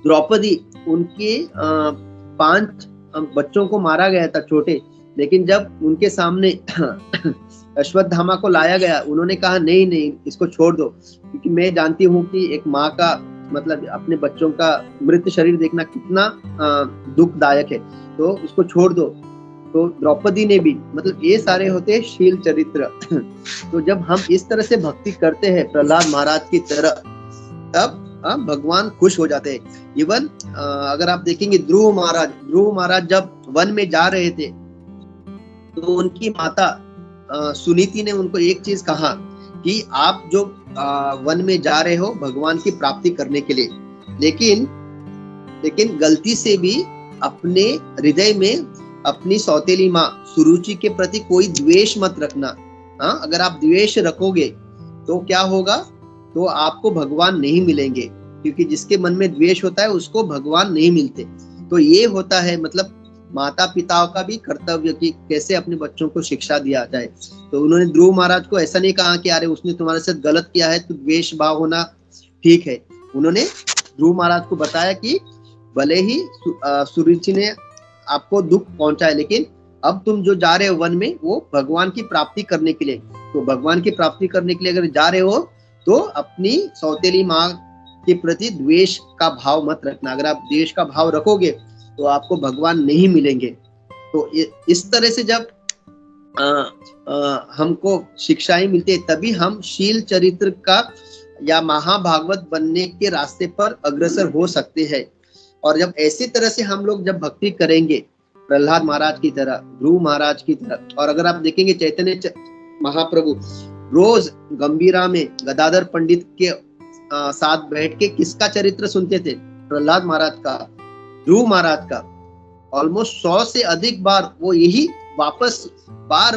द्रौपदी, उनके 5 बच्चों को मारा गया था छोटे, लेकिन जब उनके सामने अश्वत्थामा को लाया गया, उन्होंने कहा नहीं नहीं, इसको छोड़ दो, क्योंकि मैं जानती हूँ कि एक माँ का मतलब अपने बच्चों का मृत शरीर देखना कितना दुखदायक है, तो उसको छोड़ दो। तो द्रौपदी ने भी, मतलब ये सारे होते हैं शील चरित्र। तो जब हम इस तरह से भक्ति करते हैं प्रहलाद महाराज की तरह, तब भगवान खुश हो जाते हैं। इवन अगर आप देखेंगे ध्रुव महाराज जब वन में जा रहे थे, तो उनकी माता सुनीति ने उनको एक चीज कहा कि आप जो वन में जा रहे हो भगवान की प्राप्ति करने के लिए, लेकिन गलती से भी अपने हृदय में अपनी सौतेली माँ सुरुचि के प्रति कोई द्वेष मत रखना। हाँ, अगर आप द्वेष रखोगे तो क्या होगा, तो आपको भगवान नहीं मिलेंगे, क्योंकि जिसके मन में द्वेष होता है उसको भगवान नहीं मिलते। तो ये होता है मतलब माता पिताओं का भी कर्तव्य कि कैसे अपने बच्चों को शिक्षा दिया जाए। तो उन्होंने ध्रुव महाराज को ऐसा नहीं कहा कि अरे उसने तुम्हारे साथ गलत किया है तो द्वेष भाव होना ठीक है। उन्होंने ध्रुव महाराज को बताया कि भले ही सुरुचि ने आपको दुख पहुंचाए, लेकिन अब तुम जो जा रहे हो वन में वो भगवान की प्राप्ति करने के लिए, तो भगवान की प्राप्ति करने के लिए अगर जा रहे हो तो अपनी सौतेली माँ के प्रति द्वेष का भाव मत रखना। अगर आप द्वेष का भाव रखोगे तो आपको भगवान नहीं मिलेंगे। तो इस तरह से जब हमको शिक्षाएं मिलती है, तभी हम शील चरित्र का या महाभागवत बनने के रास्ते पर अग्रसर हो सकते हैं। और जब ऐसी तरह से हम लोग जब भक्ति करेंगे प्रहलाद महाराज की तरह, ध्रुव महाराज की तरह, और अगर आप देखेंगे चैतन्य महाप्रभु रोज गंभीरा में गदाधर पंडित के साथ बैठ के किसका चरित्र सुनते थे? प्रहलाद महाराज का, ध्रुव महाराज का। ऑलमोस्ट 100 से अधिक बार वो यही वापस बार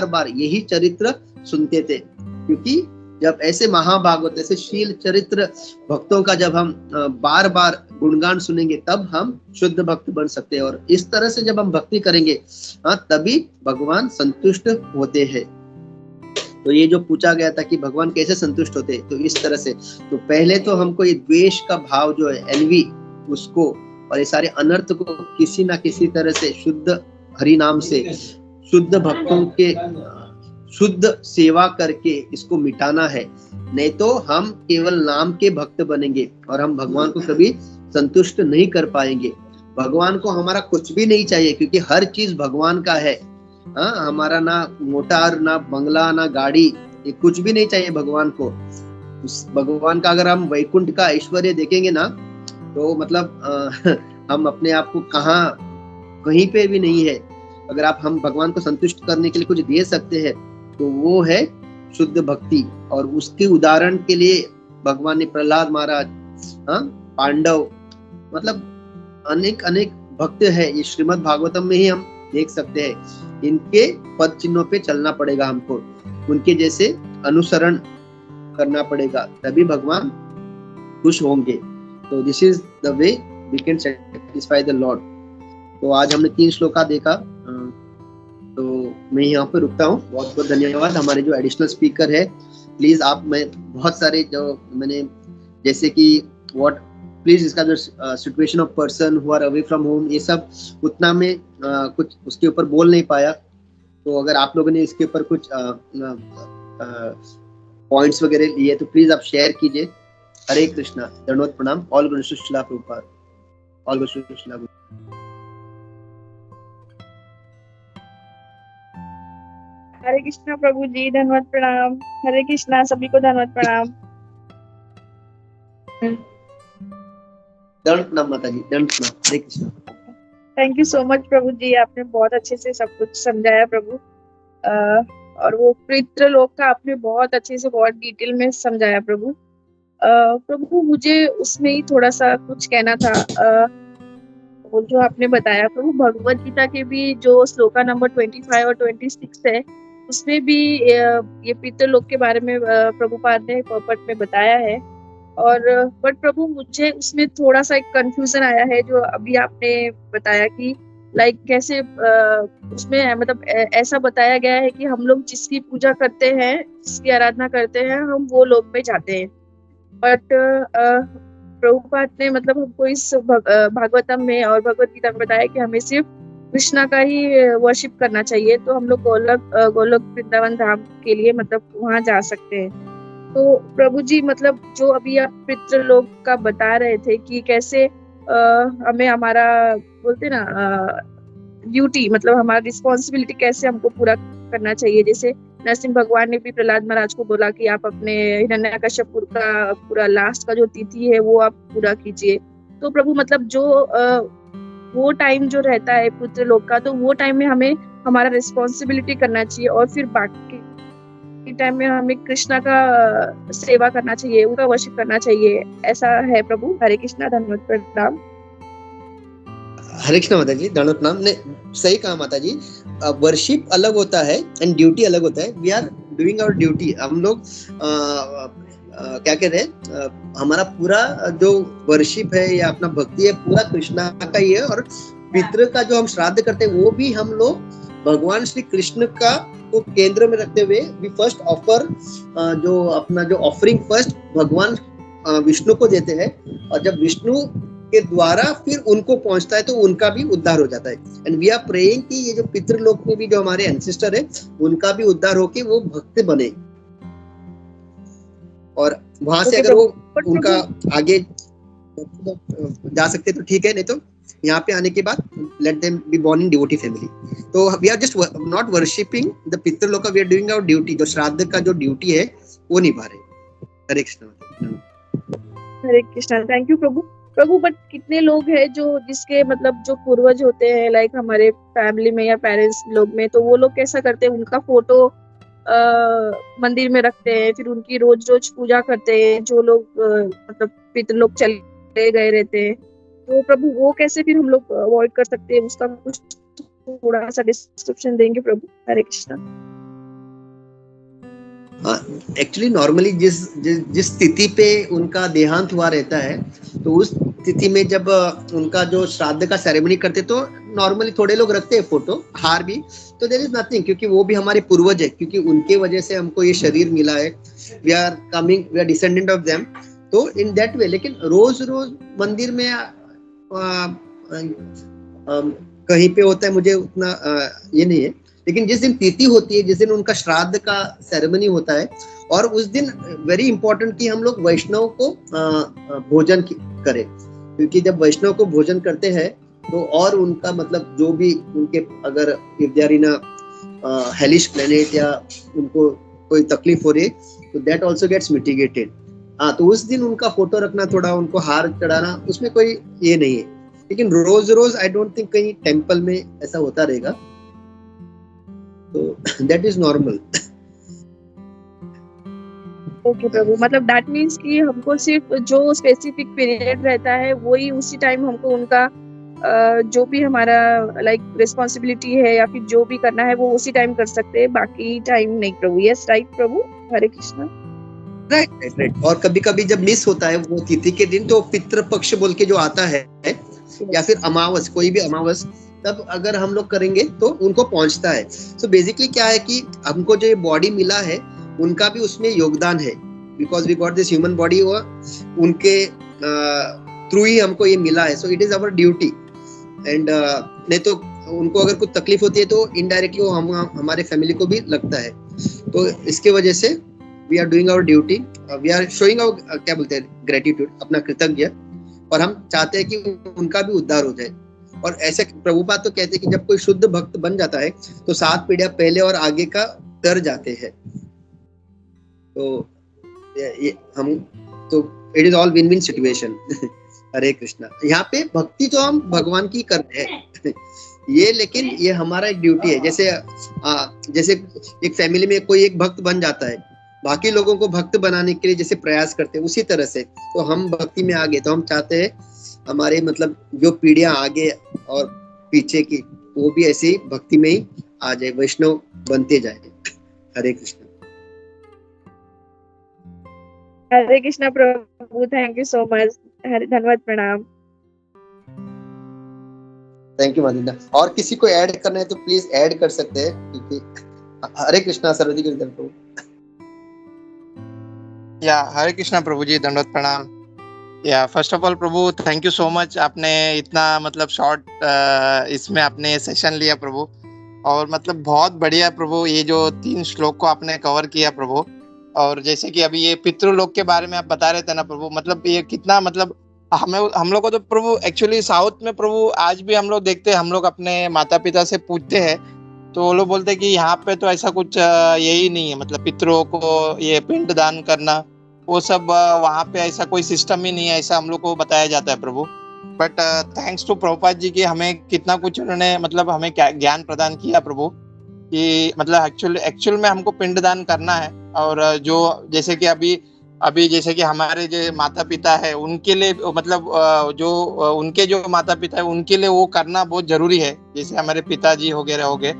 बार यही चरित्र सुनते थे, क्योंकि जब ऐसे महाभागवत, ऐसे शील चरित्र भक्तों का जब हम बार बार गुणगान सुनेंगे, तब हम शुद्ध भक्त बन सकते हैं। और इस तरह से जब हम भक्ति करेंगे, तभी भगवान संतुष्ट होते हैं। तो ये जो पूछा गया था कि भगवान कैसे संतुष्ट होते हैं, तो इस तरह से। तो पहले तो हमको ये द्वेष का भाव जो है, एनवी, उसको और ये सारे अनर्थ को किसी ना किसी तरह से शुद्ध हरि नाम से, शुद्ध भक्तों के शुद्ध सेवा करके इसको मिटाना है। नहीं तो हम केवल नाम के भक्त बनेंगे और हम भगवान को कभी संतुष्ट नहीं कर पाएंगे। भगवान को हमारा कुछ भी नहीं चाहिए, क्योंकि हर चीज भगवान का है। हमारा ना मोटर, ना बंगला, ना गाड़ी, ये कुछ भी नहीं चाहिए भगवान को। भगवान का अगर हम वैकुंठ का ऐश्वर्य देखेंगे ना, तो मतलब हम अपने आप को कहीं पे भी नहीं है। अगर हम भगवान को संतुष्ट करने के लिए कुछ दे सकते हैं तो वो है शुद्ध भक्ति। और उसके उदाहरण के लिए भगवान ने प्रहलाद महाराज, पांडव, मतलब अनेक भक्त है। ये श्रीमद् भागवतम में ही हम देख सकते हैं। इनके पद चिन्हों पे चलना पड़ेगा हमको, उनके जैसे अनुसरण करना पड़ेगा, तभी भगवान खुश होंगे। तो this is the way we can satisfy the lord. तो आज हमने 3 श्लोका देखा। तो मैं यहाँ पे रुकता हूँ। बहुत बहुत धन्यवाद। हमारे जो एडिशनल स्पीकर है, प्लीज आप, मैं बहुत सारे जो मैंने जैसे कि व्हाट प्लीज इसका जो situation of person who are away from home, ये सब उतना में कुछ उसके ऊपर बोल नहीं पाया। तो अगर आप लोगों ने इसके ऊपर कुछ पॉइंट्स वगैरह लिए तो प्लीज आप शेयर कीजिए। हरे कृष्णा, दंडवत प्रणाम। All good to Srila Prabhupada. All good to Srila. Hare Krishna प्रभु जी, धन्यवाद प्रणाम। हरे कृष्णा, सभी को धन्यवाद प्रणाम। दंड प्रणाम माता जी, दंड प्रणाम। Hare Krishna. Thank you so much प्रभु जी, आपने बहुत अच्छे से सब कुछ समझाया प्रभु। और वो पितृ लोक का आपने बहुत अच्छे से, बहुत डिटेल में समझाया प्रभु। प्रभु मुझे उसमें ही थोड़ा सा कुछ कहना था। वो जो आपने बताया प्रभु, भगवत गीता के भी जो श्लोका नंबर 25 और 26 है, उसमें भी ये पितृलोक के बारे में प्रभुपाद ने पॉपट में बताया है। और बट प्रभु मुझे उसमें थोड़ा सा एक कंफ्यूजन आया है, जो अभी आपने बताया कि लाइक कैसे उसमें मतलब ऐसा बताया गया है कि हम लोग जिसकी पूजा करते हैं, जिसकी आराधना करते हैं, हम वो लोक में जाते हैं। बट प्रभुपाद ने मतलब हमको इस भागवतम में और भगवत गीता में बताया कि हमें सिर्फ कृष्णा का ही वर्शिप करना चाहिए। तो हम लोग गोलोक वृंदावन धाम के लिए मतलब वहां जा सकते हैं। तो प्रभु जी मतलब जो अभी आप पितृलोक का बता रहे थे कि कैसे हमें हमारा बोलते ना ड्यूटी, मतलब हमारा रिस्पॉन्सिबिलिटी कैसे हमको पूरा करना चाहिए। जैसे नरसिंह भगवान ने भी प्रहलाद महाराज को बोला कि आप अपने हिरण्यकश्यप का पूरा लास्ट का जो तिथि है वो आप पूरा कीजिए। तो प्रभु मतलब जो वो टाइम जो रहता है पितृलोक का, तो वो टाइम में हमें हमारा रिस्पॉन्सिबिलिटी करना चाहिए और फिर बाकी टाइम में हमें कृष्णा का सेवा करना चाहिए, उनका वर्शिप करना चाहिए। ऐसा है प्रभु। हरे कृष्णा, धन्यवाद प्रणाम। हरे कृष्णा माता जी, दंडवत प्रणाम। ने सही कहा माता जी, वर्शिप अलग होता है एंड ड्यूटी अलग होता है। We are doing our duty. हम लोग क्या कह रहे हैं, हमारा पूरा जो वर्शिप है या अपना भक्ति है पूरा कृष्णा का ही है। और पितृ का जो हम श्राद्ध करते हैं वो भी हम लोग भगवान श्री कृष्ण का को केंद्र में रखते हुए वी फर्स्ट ऑफर, जो अपना जो ऑफरिंग फर्स्ट भगवान विष्णु को देते हैं। और जब विष्णु के द्वारा फिर उनको पहुंचता है तो उनका भी उद्धार हो जाता है। एंड वी आर प्रेइंग कि ये जो पितृलोक में भी जो हमारे एंसेस्टर है उनका भी उद्धार होके वो भक्त बने। और वहां से अगर वो उनका आगे जा सकते तो ठीक है, नहीं तो यहाँ पे आने के बाद let them be born in devotee family. तो we are just not worshipping the पितृलोक, we are doing our duty. जो श्राद्ध का जो ड्यूटी है वो निभा रहे। हरे कृष्ण। हरे कृष्णा, थैंक यू प्रभु। प्रभु बट कितने लोग हैं जो जिसके मतलब जो पूर्वज होते हैं लाइक हमारे फैमिली में या पेरेंट्स लोग में, तो वो लोग कैसा करते हैं, उनका फोटो मंदिर में रखते हैं, फिर उनकी रोज रोज पूजा करते हैं। जो लोग मतलब पितृलोक चले गए रहते हैं, तो प्रभु वो कैसे फिर हम लोग अवॉइड कर सकते हैं, उसका कुछ थोड़ा सा डिस्क्रिप्शन देंगे प्रभु। हरे कृष्णा। एक्चुअली नॉर्मली जिस स्थिति पे उनका देहांत हुआ रहता है, तो उस स्थिति में जब उनका जो श्राद्ध का सेरेमनी करते तो नॉर्मली थोड़े लोग रखते हैं फोटो, हार भी। तो देयर इज नथिंग, क्योंकि वो भी हमारे पूर्वज है, क्योंकि उनके वजह से हमको ये शरीर मिला है। We are coming, we are descendant of them. तो इन दैट वे। लेकिन रोज रोज मंदिर में कहीं पे होता है, मुझे उतना ये नहीं है। लेकिन जिस दिन तिथि होती है, जिस दिन उनका श्राद्ध का सेरेमनी होता है, और उस दिन वेरी इंपॉर्टेंट कि हम लोग वैष्णव को भोजन करें, क्योंकि जब वैष्णव को भोजन करते हैं तो और उनका मतलब जो भी उनके अगर if they are in a hellish planet या उनको कोई तकलीफ हो रही है तो दैट आल्सो गेट्स मिटिगेटेड। तो उस दिन उनका फोटो रखना, थोड़ा उनको हार चढ़ाना, उसमें कोई ये नहीं है। लेकिन रोज रोज आई डोंट थिंक कहीं टेम्पल में ऐसा होता रहेगा, तो दैट इज नॉर्मल। ओके प्रभु, मतलब दैट मीन्स कि हमको सिर्फ जो स्पेसिफिक पीरियड रहता है वही उसी टाइम हमको उनका जो भी हमारा लाइक रिस्पॉन्सिबिलिटी है या फिर जो भी करना है वो उसी टाइम कर सकते हैं, बाकी टाइम नहीं प्रभु। यस राइट प्रभु। हरे कृष्णा। राइट। और कभी कभी जब मिस होता है वो तिथि के दिन, तो पितृपक्ष बोल के जो आता है या फिर अमावस, कोई भी अमावस, तब अगर हम लोग करेंगे तो उनको पहुंचता है। सो बेसिकली क्या है कि हमको जो ये बॉडी मिला है उनका भी उसमें योगदान है, because we got this human body, उनके थ्रू ही हमको ये मिला है। So it is our duty. And नहीं तो उनको अगर कुछ तकलीफ होती है तो इनडायरेक्टली वो हमारे फैमिली को भी लगता है। तो इसके वजह से we are doing our duty, we are showing our क्या बोलते हैं, ग्रेटिट्यूड, अपना कृतज्ञ, और हम चाहते हैं कि उनका भी उद्धार हो जाए। और ऐसे प्रभुपाद तो कहते हैं कि जब कोई शुद्ध भक्त बन जाता है तो 7 पीढ़ियां पहले और आगे का तर जाते हैं। तो ये हम तो it is all win win situation. Hare Krishna. यहाँ पे भक्ति तो हम भगवान की करते हैं ये, लेकिन ये हमारा एक ड्यूटी है। जैसे एक फैमिली में कोई एक भक्त बन जाता है, बाकी लोगों को भक्त बनाने के लिए जैसे प्रयास करते हैं, उसी तरह से तो हम भक्ति में आगे, तो हम चाहते हैं हमारे मतलब जो पीढ़ियां आगे और पीछे की वो भी ऐसे ही भक्ति में ही आ जाए, वैष्णव बनते जाए। हरे कृष्ण। हरे कृष्णा प्रभु। Thank you so much. Hare धन्यवाद, प्रणाम। थैंक यू मनिंदा। और किसी को ऐड करना है तो प्लीज ऐड कर सकते हैं, क्योंकि हरे कृष्णा। सरस्वती के प्रभु। या हरे कृष्णा प्रभु जी, दंडवत प्रणाम। या first of all Prabhu thank you so much, आपने इतना मतलब शॉर्ट इसमें आपने सेशन लिया प्रभु, और मतलब बहुत बढ़िया प्रभु, ये जो 3 श्लोक को आपने कवर किया प्रभु। और जैसे कि अभी ये पितृलोक के बारे में आप बता रहे थे ना प्रभु, मतलब ये कितना मतलब हम लोग को तो प्रभु एक्चुअली साउथ में प्रभु आज भी हम लोग देखते हैं, हम लोग अपने माता पिता से पूछते हैं तो वो लोग बोलते हैं कि यहाँ पे तो ऐसा कुछ यही नहीं है, मतलब पितरों को ये पिंड दान करना वो सब वहाँ पे ऐसा कोई सिस्टम ही नहीं है, ऐसा हम लोग को बताया जाता है प्रभु। But thanks to Prabhupada ji की हमें कितना कुछ उन्होंने मतलब हमें ज्ञान प्रदान किया प्रभु, कि मतलब एक्चुअल में हमको पिंडदान करना है। और जो जैसे कि अभी जैसे कि हमारे जो माता पिता है उनके लिए मतलब जो उनके जो माता पिता है उनके लिए वो करना बहुत जरूरी है, जैसे हमारे पिताजी वगैरह हो गए।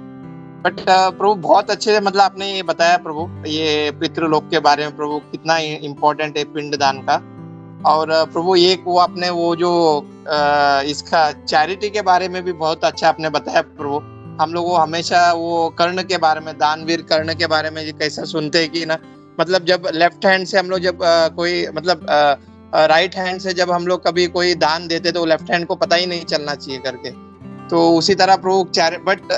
बट प्रभु बहुत अच्छे से मतलब आपने ये बताया प्रभु, ये पितृलोक के बारे में प्रभु कितना इम्पोर्टेंट है पिंडदान का। और प्रभु एक वो आपने वो जो इसका चैरिटी के बारे में भी बहुत अच्छा आपने बताया प्रभु। हम लोग वो हमेशा वो कर्ण के बारे में, दानवीर कर्ण के बारे में कैसा सुनते हैं कि ना, मतलब जब लेफ्ट हैंड से हम लोग जब कोई मतलब राइट हैंड से जब हम लोग कभी कोई दान देते तो लेफ्ट हैंड को पता ही नहीं चलना चाहिए करके। तो उसी तरह प्रभु बट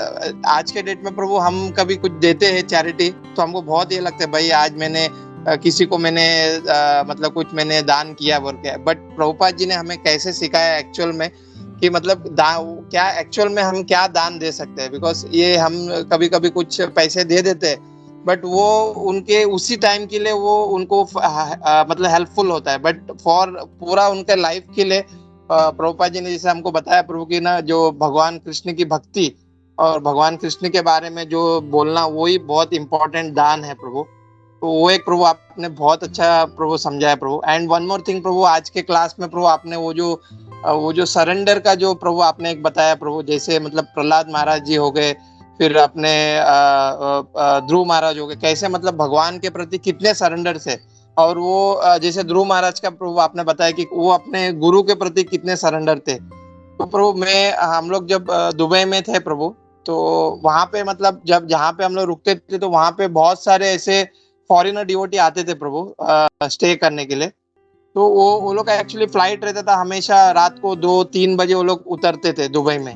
आज के डेट में प्रभु हम कभी कुछ देते हैं चैरिटी तो हमको बहुत ये लगता है भाई आज मैंने किसी को मैंने मतलब कुछ मैंने दान किया बोल के। बट प्रभुपाद जी ने हमें कैसे सिखाया एक्चुअल में कि मतलब क्या एक्चुअल में हम क्या दान दे सकते हैं, बिकॉज ये हम कभी कभी कुछ पैसे दे देते हैं बट वो उनके उसी टाइम के लिए वो उनको मतलब हेल्पफुल होता है, बट फॉर पूरा उनके लाइफ के लिए प्रभुपाद जी ने जैसे हमको बताया प्रभु की ना, जो भगवान कृष्ण की भक्ति और भगवान कृष्ण के बारे में जो बोलना वही बहुत इंपॉर्टेंट दान है प्रभु। तो वो एक प्रभु आपने बहुत अच्छा प्रभु समझाया प्रभु। एंड वन मोर थिंग प्रभु, आज के क्लास में प्रभु आपने वो जो सरेंडर का जो प्रभु आपने एक बताया प्रभु, जैसे मतलब प्रहलाद महाराज जी हो गए, फिर अपने ध्रुव महाराज हो गए, कैसे मतलब भगवान के प्रति कितने सरेंडर थे। और वो जैसे ध्रुव महाराज का प्रभु आपने बताया कि वो अपने गुरु के प्रति कितने सरेंडर थे। तो प्रभु हम लोग जब दुबई में थे प्रभु, तो वहाँ पे मतलब जब जहाँ पे हम लोग रुकते थे तो वहाँ पे बहुत सारे ऐसे फॉरेनर डिवोटी आते थे प्रभु स्टे करने के लिए। तो वो लोग का एक्चुअली फ्लाइट रहता था, हमेशा रात को 2-3 बजे वो लोग उतरते थे दुबई में।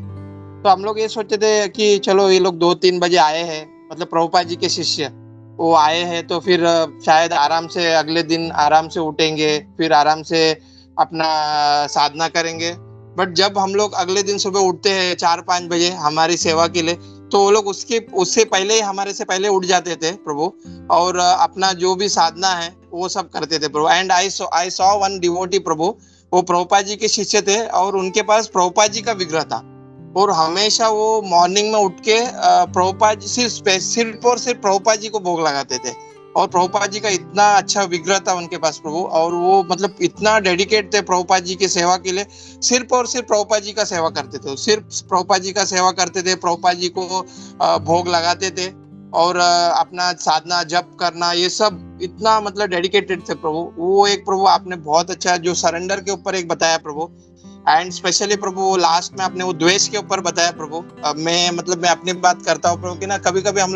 तो हम लोग ये सोचते थे कि चलो ये लोग 2-3 बजे आए हैं, मतलब प्रभुपाद जी के शिष्य वो आए हैं तो फिर शायद आराम से अगले दिन आराम से उठेंगे, फिर आराम से अपना साधना करेंगे। बट जब हम लोग अगले दिन सुबह उठते हैं 4-5 बजे हमारी सेवा के लिए, तो वो लोग उससे पहले ही हमारे से पहले उठ जाते थे प्रभु, और अपना जो भी साधना है वो सब करते थे प्रभु। And I saw one devotee प्रभु, वो प्रभुपाद जी के शिष्य थे और उनके पास प्रभुपाद जी का विग्रह था, और हमेशा वो मॉर्निंग में उठ के प्रभुपाद जी सिर्फ और सिर्फ प्रभुपाद जी को भोग लगाते थे। और प्रभुपाद जी का इतना अच्छा विग्रह था उनके पास प्रभु, और वो मतलब इतना डेडिकेट थे प्रभुपाद जी की सेवा के लिए, सिर्फ और सिर्फ प्रभुपाद जी का सेवा करते थे, सिर्फ प्रभुपाद जी का सेवा करते थे, प्रभुपाद जी को भोग लगाते थे, और अपना साधना जप करना ये सब इतना मतलब डेडिकेटेड थे प्रभु। वो एक प्रभु आपने बहुत अच्छा जो सरेंडर के ऊपर एक बताया प्रभु, एंड स्पेशली प्रभु लास्ट में आपने वो द्वेष के ऊपर बताया प्रभु। मैं अपनी बात करता हूँ प्रभु कि ना कभी कभी हम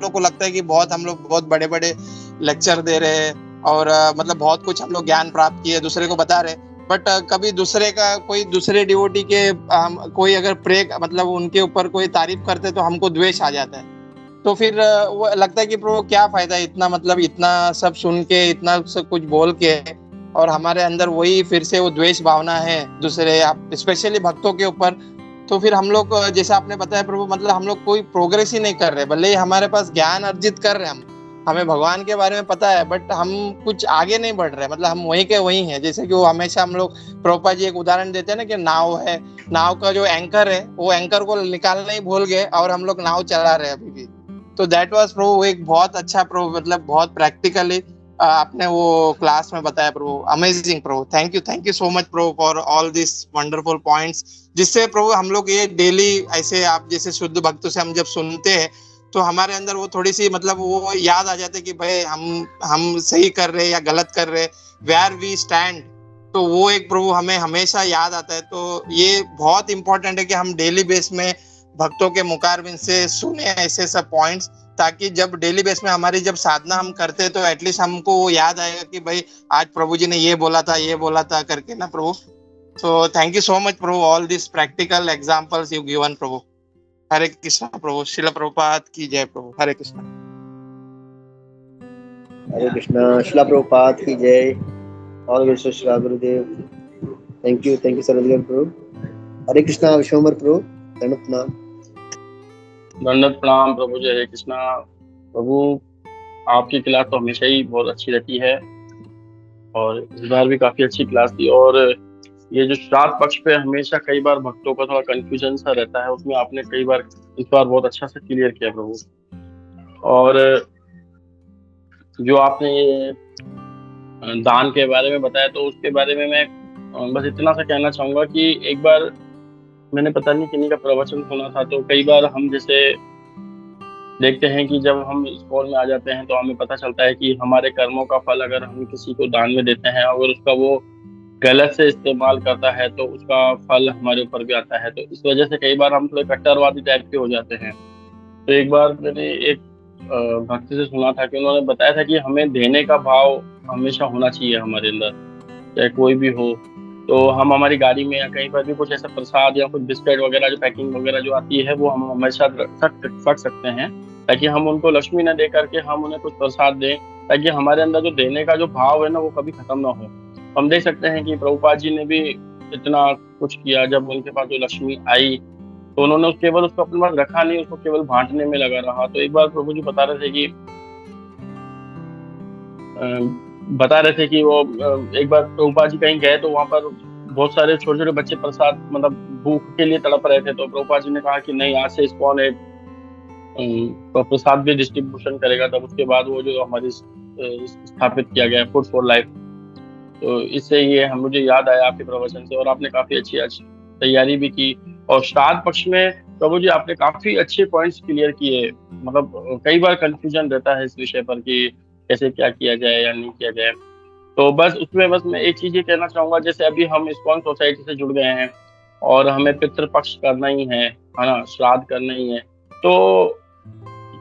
लोग को लगता है कि हम लोग बहुत बड़े बड़े लेक्चर दे रहे हैं और मतलब बहुत कुछ हम लोग ज्ञान प्राप्त किए दूसरे को बता रहे, बट कभी दूसरे का कोई दूसरे डिवोटी के कोई अगर प्रे मतलब उनके ऊपर कोई तारीफ करते तो हमको द्वेष आ जाता है। तो फिर वो लगता है कि प्रभु क्या फायदा इतना मतलब इतना सब सुन के इतना सब कुछ बोल के, और हमारे अंदर वही फिर से वो द्वेष भावना है दूसरे स्पेशली भक्तों के ऊपर। तो फिर हम लोग जैसा आपने बताया प्रभु मतलब हम लोग कोई प्रोग्रेस ही नहीं कर रहे, भले ही हमारे पास ज्ञान अर्जित कर रहे हैं, हमें भगवान के बारे में पता है, बट हम कुछ आगे नहीं बढ़ रहे, मतलब हम वहीं के वहीं हैं। जैसे कि वो हमेशा हम लोग प्रभुपाद जी एक उदाहरण देते हैं ना कि नाव है, नाव का जो एंकर है वो एंकर को निकालना ही भूल गए और हम लोग नाव चला रहे हैं अभी भी। तो दैट वाज प्रभु एक बहुत अच्छा प्रभु मतलब बहुत प्रैक्टिकली आपने वो क्लास में बताया प्रभु, अमेजिंग प्रभु। थैंक यू सो मच प्रभु for all this wonderful points, जिससे प्रभु हम लोग ये डेली ऐसे आप जैसे शुद्ध भक्तों से हम जब सुनते हैं तो हमारे अंदर वो थोड़ी सी मतलब वो याद आ जाते कि भाई हम सही कर रहे या गलत कर रहे, वेयर वी स्टैंड, तो वो एक प्रभु हमें हमेशा याद आता है। तो ये बहुत इंपॉर्टेंट है कि हम डेली बेस में भक्तों के मुखारबिंद से सुने ऐसे सब पॉइंट्स, ताकि जब डेली बेस में हमारी जब साधना हम करते हैं तो एटलीस्ट हमको वो याद आएगा कि भाई आज प्रभु जी ने ये बोला था करके ना प्रभु। So thank you so much प्रभु all this practical examples you given प्रभु। हरे कृष्णा प्रभु, श्रील प्रभुपाद की जय प्रभु। हरे कृष्णा। हरे कृष्णा, शिला प्रभुपाद की जय। ऑल विश्व शिला गुरुदेव। थैंक यू सर्वदेव प्रभु। हरे कृष्णा विश्वम्बर प्रभु, दंडवत प्रणाम प्रभु जी। हरे कृष्णा प्रभु, आपकी क्लास तो हमेशा ही बहुत अच्छी रहती है और इस बार भी काफी अच्छी क्लास थी। और ये जो श्राद्ध पक्ष पे हमेशा कई बार भक्तों का थोड़ा कंफ्यूजन सा रहता है, उसमें आपने कई बार इस बार बहुत अच्छा से क्लियर किया प्रभु। और जो आपने ये दान के बारे में बताया तो उसके बारे में मैं बस इतना सा कहना चाहूंगा कि एक बार मैंने पता नहीं किन्हीं का प्रवचन सुना था, तो कई बार हम जैसे देखते हैं कि जब हम स्कूल में आ जाते हैं तो हमें पता चलता है कि हमारे कर्मों का फल अगर हम किसी को दान में देते हैं, अगर उसका वो गलत से इस्तेमाल करता है तो उसका फल हमारे ऊपर भी आता है। तो इस वजह से कई बार हम थोड़े कट्टरवादी टाइप के हो जाते हैं। तो एक बार मैंने एक भक्त से सुना था कि उन्होंने बताया था कि हमें देने का भाव हमेशा होना चाहिए हमारे अंदर, चाहे कोई भी हो। तो हम हमारी गाड़ी में या कहीं पर भी कुछ ऐसा प्रसाद या कुछ बिस्किट वगैरह जो पैकिंग वगैरह जो आती है वो हम हमेशा रख सकते हैं, ताकि हम उनको लक्ष्मी न दे करके हम उन्हें कुछ प्रसाद दें, ताकि हमारे अंदर जो देने का जो भाव है ना वो कभी खत्म ना हो। हम देख सकते हैं कि प्रभुपाद जी ने भी इतना कुछ किया, जब उनके पास जो लक्ष्मी आई तो उन्होंने केवल उसको अपने पास रखा नहीं, उसको केवल बांटने में लगा रहा। तो एक बार प्रभु जी बता रहे थे कि वो एक बार प्रभुपाद जी कहीं गए तो वहां पर बहुत सारे छोटे छोटे बच्चे प्रसाद मतलब भूख के लिए तड़प रहे थे। तो प्रभुपाद जी ने कहा कि नहीं, आज से कौन एक प्रसाद भी डिस्ट्रीब्यूशन करेगा। तब उसके बाद वो जो हमारी स्थापित किया गया फूड फॉर लाइफ, तो इससे ये मुझे याद आया आपके प्रवचन से। और आपने काफी अच्छी आज तैयारी भी की। और श्राद्ध पक्ष में प्रभु जी आपने काफी अच्छे पॉइंट्स क्लियर किए। मतलब कई बार कंफ्यूजन रहता है इस विषय पर कि कैसे क्या किया जाए या नहीं किया जाए। तो बस उसमें बस मैं एक चीज ये कहना चाहूंगा, जैसे अभी हम इस्कॉन सोसाइटी से जुड़ गए हैं और हमें पितृपक्ष करना ही है ना, श्राद्ध करना ही है। तो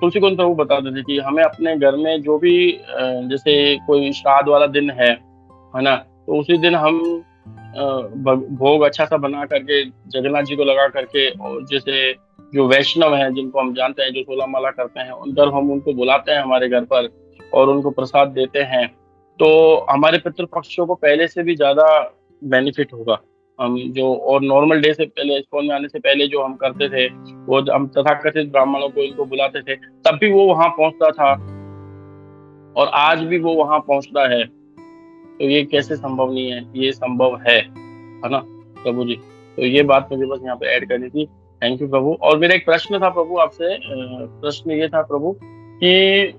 तुलसी कुंज प्रभु बता देते कि हमें अपने घर में जो भी जैसे कोई श्राद्ध वाला दिन है ना, तो उसी दिन हम भोग अच्छा सा बना करके जगन्नाथ जी को लगा करके, और जैसे जो वैष्णव हैं जिनको हम जानते हैं जो 16 माला करते हैं, उनकर हम उनको बुलाते हैं हमारे घर पर और उनको प्रसाद देते हैं। तो हमारे पितृपक्षों को पहले से भी ज्यादा बेनिफिट होगा। हम जो और नॉर्मल डे से पहले स्कूल में आने से पहले जो हम करते थे, वो हम तथाकथित ब्राह्मणों को इनको बुलाते थे, तब भी वो वहां पहुंचता था और आज भी वो वहां पहुंचता है। तो ये कैसे संभव नहीं है? ये संभव है ना प्रभु जी। तो ये बात मुझे बस यहाँ पे ऐड करनी थी। थैंक यू प्रभु। और मेरा एक प्रश्न था प्रभु आपसे, प्रश्न ये था प्रभु कि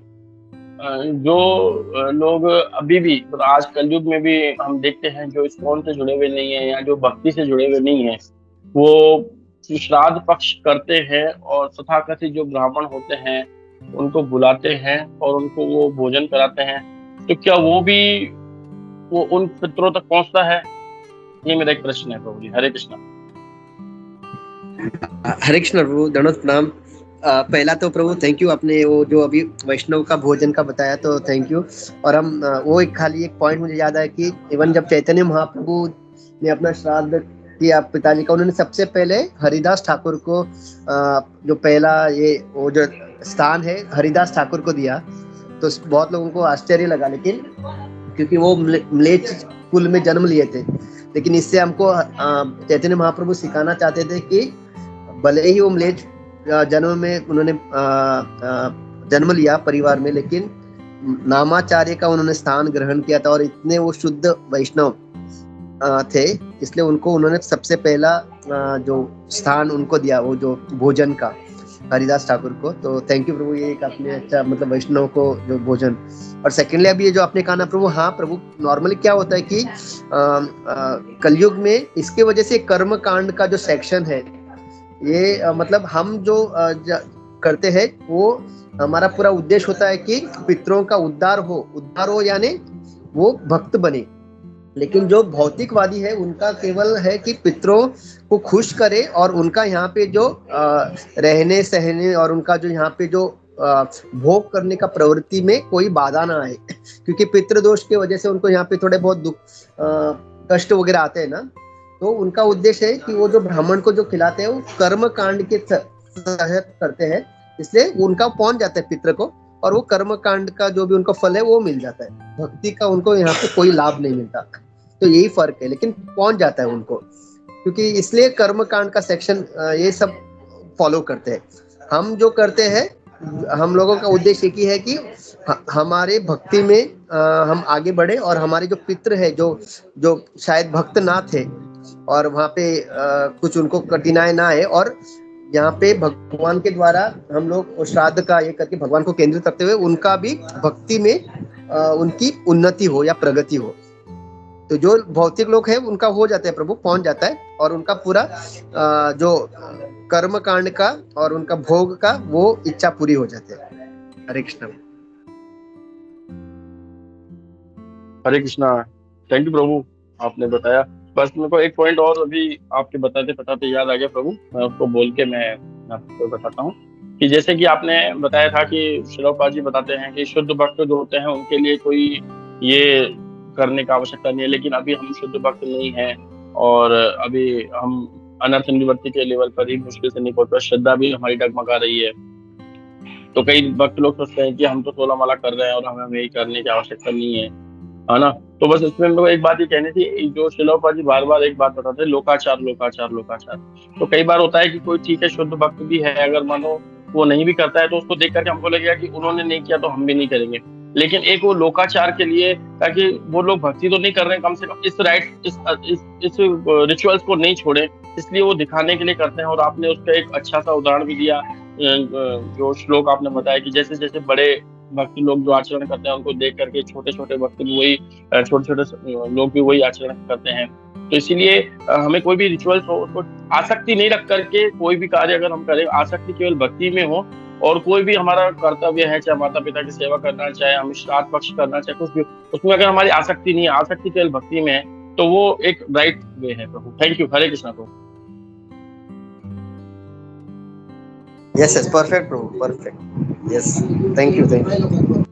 जो लोग अभी भी मतलब आज कलयुग में भी हम देखते हैं जो इस्कॉन से जुड़े हुए नहीं है या जो भक्ति से जुड़े हुए नहीं है, वो श्राद्ध पक्ष करते हैं और तथाकथित जो ब्राह्मण होते हैं उनको बुलाते हैं और उनको वो भोजन कराते हैं। तो क्या वो उन पितरों तक पहुंचता है? ये मेरा एक प्रश्न है प्रभु जी। हरे कृष्णा। हरे कृष्ण प्रभु, दंडवत प्रणाम। पहला तो प्रभु थैंक यू, आपने वो जो अभी वैष्णव का भोजन का बताया तो थैंक यू। और हम वो एक खाली एक पॉइंट मुझे याद आया कि इवन जब चैतन्य महाप्रभु ने अपना श्राद्ध किया पिताजी का, उन्होंने सबसे पहले हरिदास ठाकुर को जो पहला ये वो जो स्थान है हरिदास ठाकुर को दिया। तो बहुत लोगों को आश्चर्य लगा, लेकिन क्योंकि वो म्लेच्छ कुल में जन्म लिए थे, लेकिन इससे हमको चैतन्य महाप्रभु सिखाना चाहते थे कि भले ही वो म्लेच्छ जन्म में उन्होंने जन्म लिया परिवार में, लेकिन नामाचार्य का उन्होंने स्थान ग्रहण किया था और इतने वो शुद्ध वैष्णव थे, इसलिए उनको उन्होंने सबसे पहला जो स्थान उनको दिया वो जो भोजन का, हरिदास ठाकुर को। तो थैंक यू प्रभु, ये एक आपने अच्छा मतलब वैष्णव को जो भोजन। और सेकेंडली अभी ये जो आपने कहा ना प्रभु, हाँ प्रभु, नॉर्मली क्या होता है कि कलयुग में इसके वजह से कर्म कांड का जो सेक्शन है ये मतलब हम जो करते हैं वो हमारा पूरा उद्देश्य होता है कि पितरों का उद्धार हो यानी वो भक्त बने। लेकिन जो भौतिकवादी है उनका केवल है कि पितरों को खुश करे और उनका यहाँ पे जो रहने सहने और उनका जो यहाँ पे जो भोग करने का प्रवृत्ति में कोई बाधा ना आए, क्योंकि पितृदोष की वजह से उनको यहाँ पे थोड़े बहुत दुख कष्ट वगैरह आते हैं ना। तो उनका उद्देश्य है कि वो जो ब्राह्मण को जो खिलाते हैं वो कर्म कांड के तहत करते हैं, इसलिए उनका पहुंच जाता है पितृ को और वो कर्म कांड का जो भी उनको फल है वो मिल जाता है, भक्ति का उनको यहाँ पे कोई लाभ नहीं मिलता। तो यही फर्क है, लेकिन पहुंच जाता है उनको, क्योंकि इसलिए कर्म कांड का सेक्शन ये सब फॉलो करते हैं। हम जो करते हैं, हम लोगों का उद्देश्य एक ही है कि हमारे भक्ति में हम आगे बढ़े और हमारे जो पितृ है जो शायद भक्त ना थे और वहाँ पे कुछ उनको कठिनाई ना आए, और यहाँ पे भगवान के द्वारा हम लोग श्राद्ध का ये करके भगवान को केंद्रित करते हुए उनका भी भक्ति में उनकी उन्नति हो या प्रगति हो। तो जो भौतिक लोग हैं उनका हो जाता है प्रभु, पहुंच जाता है और उनका पूरा जो कर्म कांड का और उनका भोग का वो इच्छा पूरी हो जाती है। हरे कृष्ण। हरे कृष्णा। थैंक यू प्रभु, आपने बताया। बस मेरे को एक पॉइंट और अभी आपके बताते बताते याद आ गया प्रभु, मैं उसको बोल के मैं आपको बताता हूँ कि जैसे कि आपने बताया था कि श्रीलपाद जी बताते हैं कि शुद्ध भक्त जो होते हैं उनके लिए कोई ये करने का आवश्यकता नहीं है, लेकिन अभी हम शुद्ध भक्त नहीं है और अभी हम अनर्थ निवृत्ति के लेवल पर ही मुश्किल से नहीं पहुंच पाए, श्रद्धा भी हमारी डगमगा रही है। तो कई भक्त लोग सोचते हैं कि हम तो 16 माला कर रहे हैं और हमें यही करने की आवश्यकता नहीं है ना। तो बस इसमें मेरे को एक बात ये कहनी थी, जो श्रीलपाद जी बार बार एक बात बताते हैं, लोकाचार लोकाचार लोकाचार। तो कई बार होता है कि कोई ठीक है शुद्ध भक्त भी है, अगर मानो वो नहीं भी करता है तो उसको देख करके हमको लगेगा कि उन्होंने नहीं किया तो हम भी नहीं करेंगे। लेकिन एक वो लोकाचार के लिए, ताकि वो लोग भक्ति तो नहीं कर रहे हैं, कम से कम इस रिचुअल्स को नहीं छोड़े, इसलिए वो दिखाने के लिए करते हैं। और आपने उसका एक अच्छा सा उदाहरण भी दिया, जो श्लोक आपने बताया कि जैसे जैसे बड़े भक्ति लोग जो आचरण करते हैं उनको देख करके छोटे छोटे भक्त भी वही छोटे छोटे लोग भी वही आचरण करते हैं। तो इसीलिए हमें कोई भी रिचुअल्स हो उसको आसक्ति नहीं रख करके कोई भी कार्य अगर हम करें, आसक्ति केवल भक्ति में हो, और कोई भी हमारा कर्तव्य है, चाहे माता पिता की सेवा करना, चाहे हम श्राद्ध पक्ष करना, चाहे कुछ भी, उसमें अगर हमारी आसक्ति नहीं है, आसक्ति केवल भक्ति में है, तो वो एक राइट वे है प्रभु। Thank you. हरे कृष्णा प्रभु। Yes, yes, perfect प्रभु, perfect. Yes, thank you, thank you.